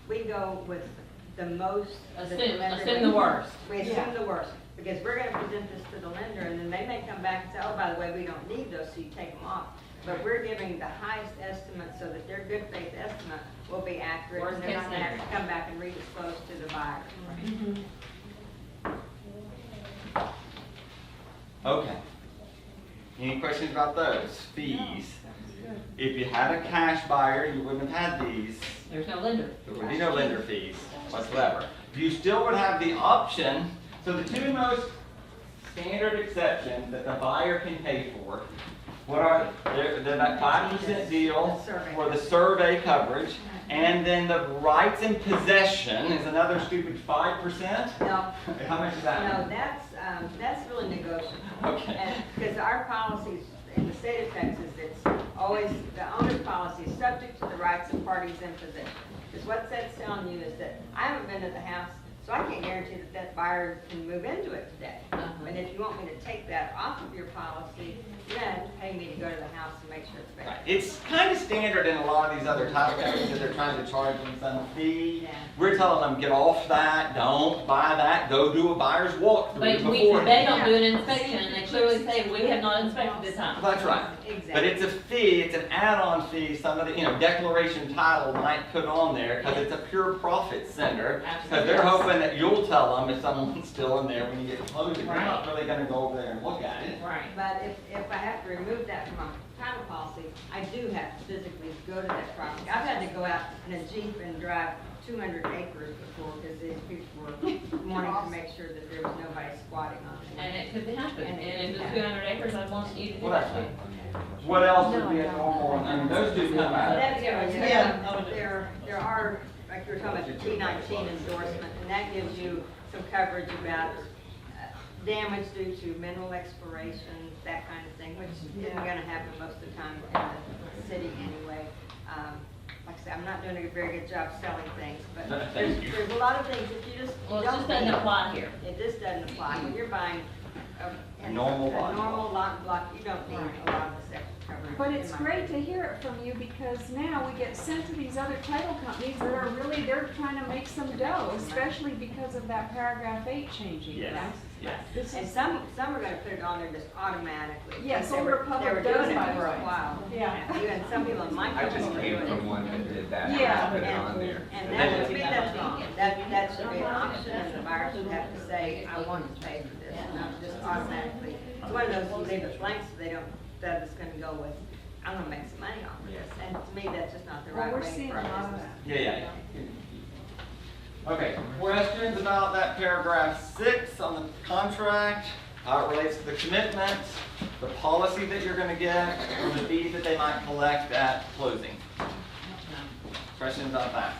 we go with the most. Assume the worst. We assume the worst, because we're gonna present this to the lender, and then they may come back and say, oh, by the way, we don't need those, so you take them off. But we're giving the highest estimate so that their good faith estimate will be accurate, Worst and they're not case gonna have to come back and redisclose to the buyer. Okay. Any questions about those fees? If you had a cash buyer, you wouldn't have had these. There's no lender. There would be no lender fees whatsoever. You still would have the option, so the two most standard exceptions that the buyer can pay for, what are, they're that 5% deal for the survey coverage, and then the rights in possession is another stupid 5%? No. How much is that? No, that's really negotiable. Okay. Because our policies in the state of Texas, it's always, the owner's policy is subject to the rights of parties in possession. Because what that's telling you is that I haven't been to the house, so I can't guarantee that that buyer can move into it today. And if you want me to take that off of your policy, then pay me to go to the house and make sure it's Right. back. It's kind of standard in a lot of these other title companies that they're trying to charge them some fee. Yeah. We're telling them, get off that, don't buy that, go do a buyer's walkthrough But before. they don't do an inspection, and they clearly say, we have not inspected this time. That's right. Exactly. But it's a fee, it's an add-on fee, some of the, declaration title might put on there, because it's a pure profit center. Because they're hoping that you'll tell them if someone's still in there when you get closing. They're not really gonna go over there and look at it. Right. But if I have to remove that from my title policy, I do have to physically go to that property. I've had to go out in a Jeep and drive 200 acres before, because these people were wanting to make sure that there was nobody squatting on it. And it could happen, and if it's 200 acres, I'd want you to do Well, that that's too. What else would be a normal, I mean, those two come out. There are, like you were talking about the T19 endorsement, and that gives you some coverage about damage due to mineral exploration, that kind of thing, which isn't gonna happen most of the time in the city anyway. Like I said, I'm not doing a very good job selling things, but there's a lot of things that you just Well, it don't just doesn't need. apply here. It just doesn't apply. When you're buying A normal lot. A normal lot block, you don't need a lot of the section coverage. But it's in my great opinion. to hear it from you, because now we get sent to these other title companies that are really, they're trying to make some dough, especially because of that paragraph 8 changing. Yes, yes. This And is, some are gonna put it on there just automatically. Yes, They Old were- Republic They were does doing it that. for a while. Yeah. And some people in my I company just were came doing from it. one that did that, Yeah. and put it on there. And that would be, that's wrong. That should be an option, and the buyer should have to say, I want to pay for this, not just automatically. It's one of those, you leave it blank so they don't, that it's gonna go with, I'm gonna make some money off of this. And to me, that's just not the well, right we're way seeing for a our lot of business. that. Yeah. Okay, questions about that paragraph 6 on the contract, how it relates to the commitment, the policy that you're gonna get, or the fees that they might collect at closing? Questions about that?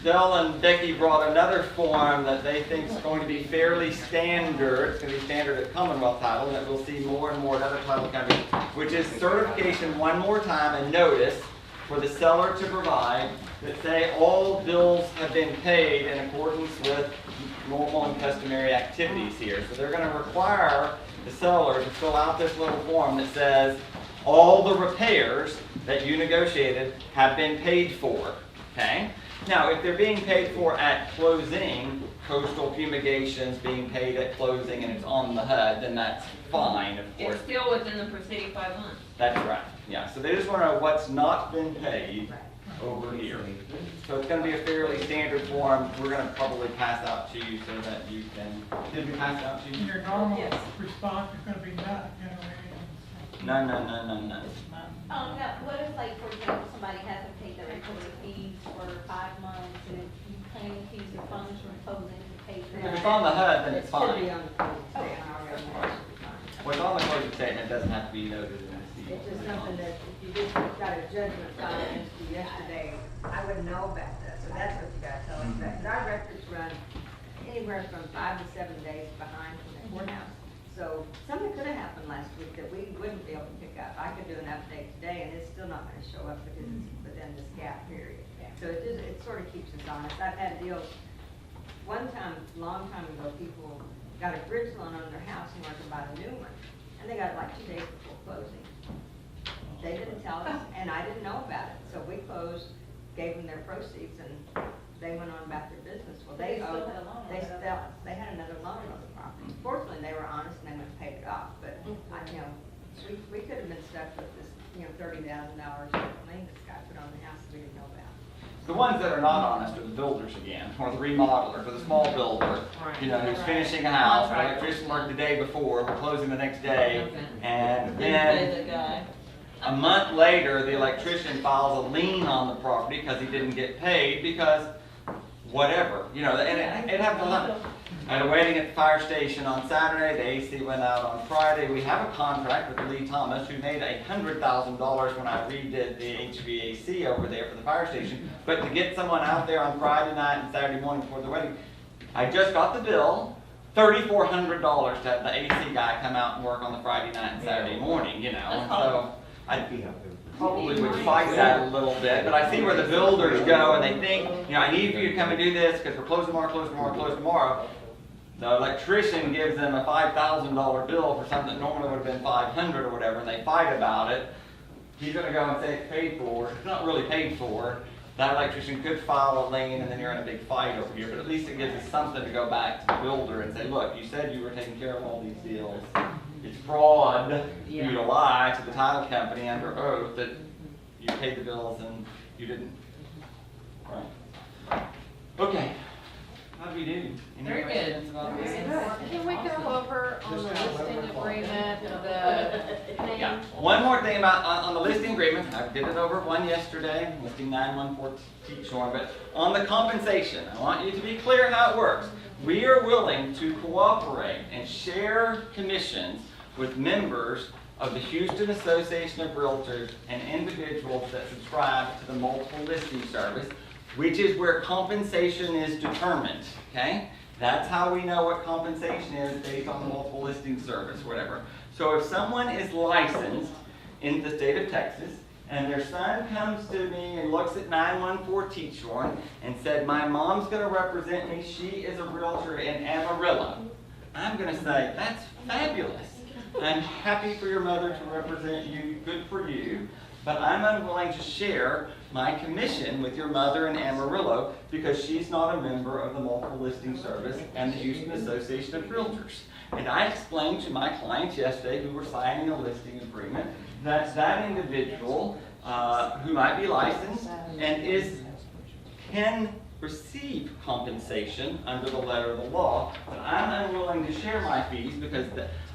Del and Becky brought another form that they think is going to be fairly standard. It's going to be standard at Commonwealth Title, that we'll see more and more at other title companies, which is certification one more time and notice for the seller to provide that say all bills have been paid in accordance with normal and customary activities here. So they're going to require the seller to fill out this little form that says all the repairs that you negotiated have been paid for, okay? Now, if they're being paid for at closing, coastal fumigations being paid at closing and it's on the HUD, then that's fine, of course. It's still within the preceding 5 months. That's right, yeah. So they just want to know what's not been paid over here. So it's going to be a fairly standard form. We're going to probably pass out to you so that you can, did we pass out to you? Your normal response is gonna be not generated. No, no, no, no, no. No, what if, like, for example, somebody hasn't paid their utility fees for 5 months, and if you claim to use their funds from closing to pay for that? If it's on the HUD, then it's It should be fine. on the closing statement already. What's on the closing statement doesn't have to be noted in the It's deed. just something that if you just got a judgment filed against you yesterday, I wouldn't know about that, so that's what you gotta tell us about. 'Cause our records run anywhere from 5 to 7 days behind from the courthouse. So something could have happened last week that we wouldn't be able to pick up. I could do an update today and it's still not gonna show up because it's within this gap period. So it just, it sort of keeps us honest. I've had deals, one time, long time ago, people got a bridge loan on their house and wanted to buy a new one. And they got it like 2 days before closing. They didn't tell us and I didn't know about it. So we closed, gave them their proceeds and they went on about their business. Well, they They still owed, had a loan on they it. still, they had another loan on the property. Fortunately, they were honest and they went and paid it off, but, you know, we could have been stuck with this, $30,000 lien this guy put on the house that we didn't know about. The ones that are not honest are the builders again, or the remodelers, or the small builder, who's finishing a house, the electrician worked the day before, we're closing the next day, and then a month later, the electrician files a lien on the property because he didn't get paid because whatever, and it happens a lot. I had a wedding at the fire station on Saturday, the AC went out on Friday. We have a contract with Lee Thomas who made $100,000 when I redid the HVAC over there for the fire station. But to get someone out there on Friday night and Saturday morning before the wedding, I just got the bill, $3,400 to have the AC guy come out and work on the Friday night and Saturday morning, And so I probably would fight that a little bit, but I see where the builders go and they think, I need for you to come and do this because we're closed tomorrow, closed tomorrow, closed tomorrow. The electrician gives them a $5,000 bill for something that normally would have been $500 or whatever, and they fight about it. He's going to go and say it's paid for. It's not really paid for. That electrician could file a lien, and then you're in a big fight over here. But at least it gives us something to go back to the builder and say, look, you said you were taking care of all these deals. It's fraud for you to lie to the title company under oath that you paid the bills and you didn't. Right. Okay. How do we do? Any Very good. questions about this? Can we go over on the listing agreement, the Yeah. One more thing about on the listing agreement. I did it over one yesterday, listing 914 Teachhorn. But on the compensation, I want you to be clear how it works. We are willing to cooperate and share commissions with members of the Houston Association of Realtors and individuals that subscribe to the multiple listing service, which is where compensation is determined, okay? That's how we know what compensation is based on the multiple listing service, whatever. So if someone is licensed in the state of Texas, and their son comes to me and looks at 914 Teachhorn and said, my mom's gonna represent me, she is a realtor in Amarillo, I'm gonna say, that's fabulous. I'm happy for your mother to represent you, good for you, but I'm unwilling to share my commission with your mother in Amarillo because she's not a member of the multiple listing service and the Houston Association of Realtors. And I explained to my clients yesterday who were signing a listing agreement that that individual who might be licensed and can receive compensation under the letter of the law, but I'm unwilling to share my fees because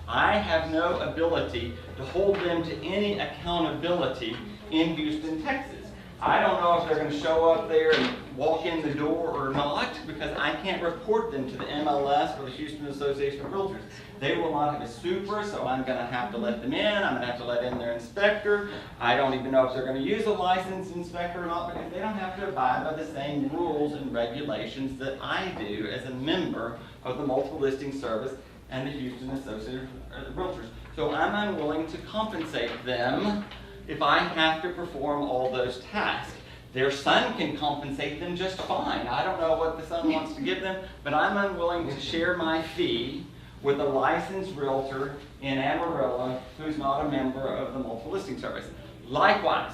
I have no ability to hold them to any accountability in Houston, Texas. I don't know if they're going to show up there and walk in the door or not, because I can't report them to the MLS or the Houston Association of Realtors. They will not have a super, so I'm gonna have to let them in, I'm gonna have to let in their inspector. I don't even know if they're gonna use a licensed inspector or not, because they don't have to abide by the same rules and regulations that I do as a member of the Multiple Listing Service and the Houston Association of Realtors. So I'm unwilling to compensate them if I have to perform all those tasks. Their son can compensate them just fine. I don't know what the son wants to give them, but I'm unwilling to share my fee with a licensed realtor in Amarillo who's not a member of the Multiple Listing Service. Likewise,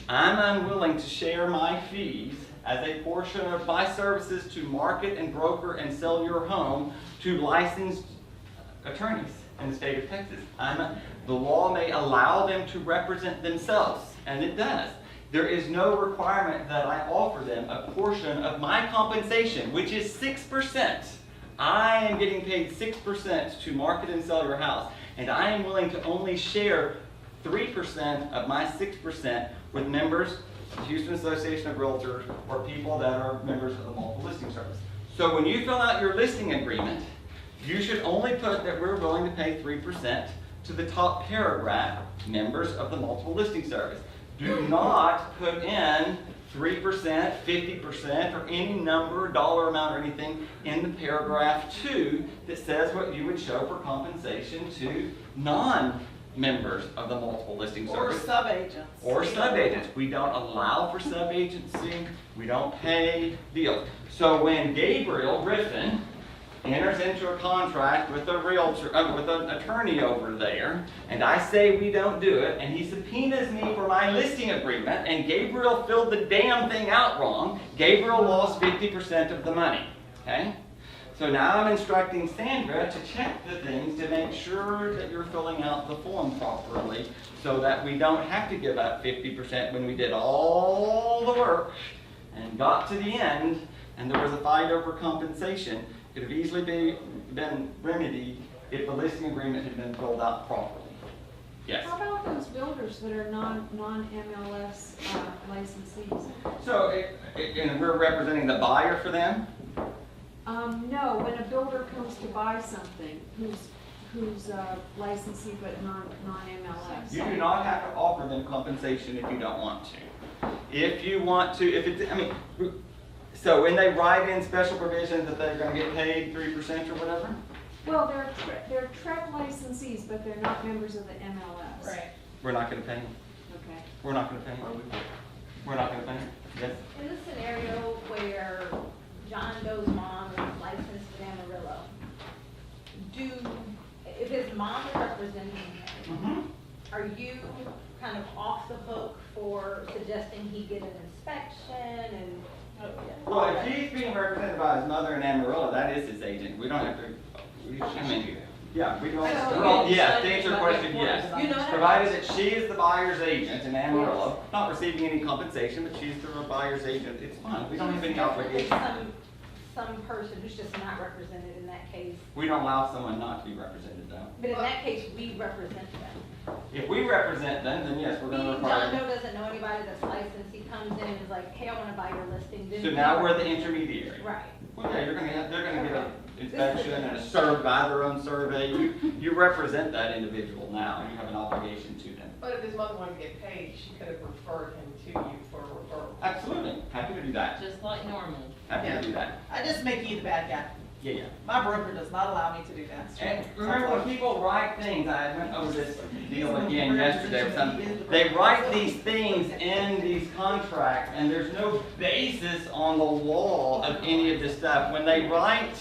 I'm unwilling to share my fees as a portion of my services to market and broker and sell your home to licensed attorneys in the state of Texas. The law may allow them to represent themselves, and it does. There is no requirement that I offer them a portion of my compensation, which is 6%. I am getting paid 6% to market and sell your house, and I am willing to only share 3% of my 6% with members of the Houston Association of Realtors or people that are members of the Multiple Listing Service. So when you fill out your listing agreement, you should only put that we're willing to pay 3% to the top paragraph, members of the Multiple Listing Service. Do not put in 3%, 50%, or any number, dollar amount, or anything in the paragraph 2 that says what you would show for compensation to non-members of the Multiple Listing Service. Or subagents. Or subagents. We don't allow for subagency. We don't pay deals. So when Gabriel Griffin enters into a contract with a realtor, with an attorney over there, and I say we don't do it, and he subpoenas me for my listing agreement, and Gabriel filled the damn thing out wrong, Gabriel lost 50% of the money, okay? So now I'm instructing Sandra to check the things to make sure that you're filling out the form properly, so that we don't have to give up 50% when we did all the work and got to the end, and there was a fight over compensation. Could have easily been remedied if the listing agreement had been filled out properly. Yes? How about those builders that are non-MLS licensees? So, and we're representing the buyer for them? No, when a builder comes to buy something, who's licensee but non-MLS. You do not have to offer them compensation if you don't want to. If you want to, if it's, I mean, so when they write in special provisions that they're going to get paid 3% or whatever? Well, they're TREC licensees, but they're not members of the MLS. Right. We're not going to pay them. Okay. We're not going to pay them. We're not going to pay them. Yes? In the scenario where John Doe's mom is licensed in Amarillo, if his mom is representing him, are you kind of off the hook for suggesting he get an inspection and? Well, if he's being represented by his mother in Amarillo, that is his agent. We don't have to, I mean, yeah, we don't, well, yes, to answer your question, yes. Provided that she is the buyer's agent in Amarillo, not receiving any compensation, but she's the buyer's agent, it's fine. We don't have any obligation. Some person who's just not represented in that case. We don't allow someone not to be represented though. But in that case, we represent them. If we represent them, then yes, we're going to Meaning require. John Doe doesn't know anybody that's licensed, he comes in and is like, hey, I want to buy your listing. Then So we now we're the represent- intermediary. Right. Well, yeah, they're going to get an inspection and a served by their own survey. You represent that individual now. You have an obligation to them. But if his mother wanted to get paid, she could have referred him to you for a referral. Absolutely. Happy to do that. Just like normal. Happy to do that. I just make you the bad guy. Yeah. My broker does not allow me to do that. And remember when people write things, I went over this deal again yesterday or something, they write these things in these contracts and there's no basis on the law of any of this stuff. When they write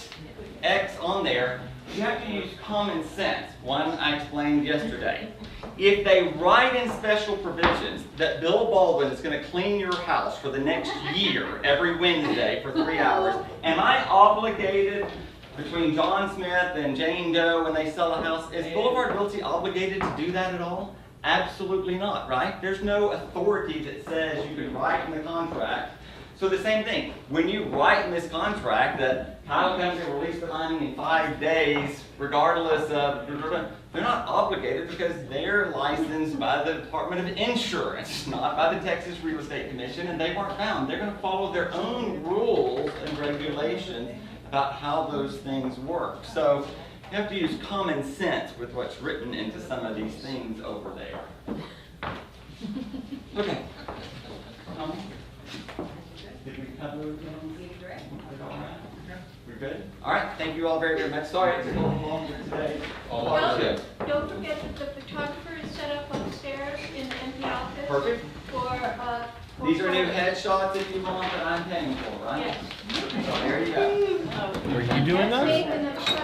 X on there, you have to use common sense. One I explained yesterday. If they write in special provisions that Bill Baldwin is going to clean your house for the next year, every Wednesday for 3 hours, am I obligated between John Smith and Jane Doe when they sell a house? Is Boulevard Realty obligated to do that at all? Absolutely not, right? There's no authority that says you can write in the contract So the same thing, when you write in this contract that title company will release the money in 5 days, regardless of, they're not obligated because they're licensed by the Department of Insurance, not by the Texas Real Estate Commission, and they weren't bound. They're gonna follow their own rules and regulations about how those things work. So you have to use common sense with what's written into some of these things over there. Okay. Did we cover everything? We're good? All right, thank you all very, very much. Sorry it's a little longer today. All Well, good. Don't forget that the photographer is set up upstairs in the empty office. Perfect. For These are new headshots if you want that I'm paying for, right? Yes. So there you go. Are you doing That's that? Nathan upstairs.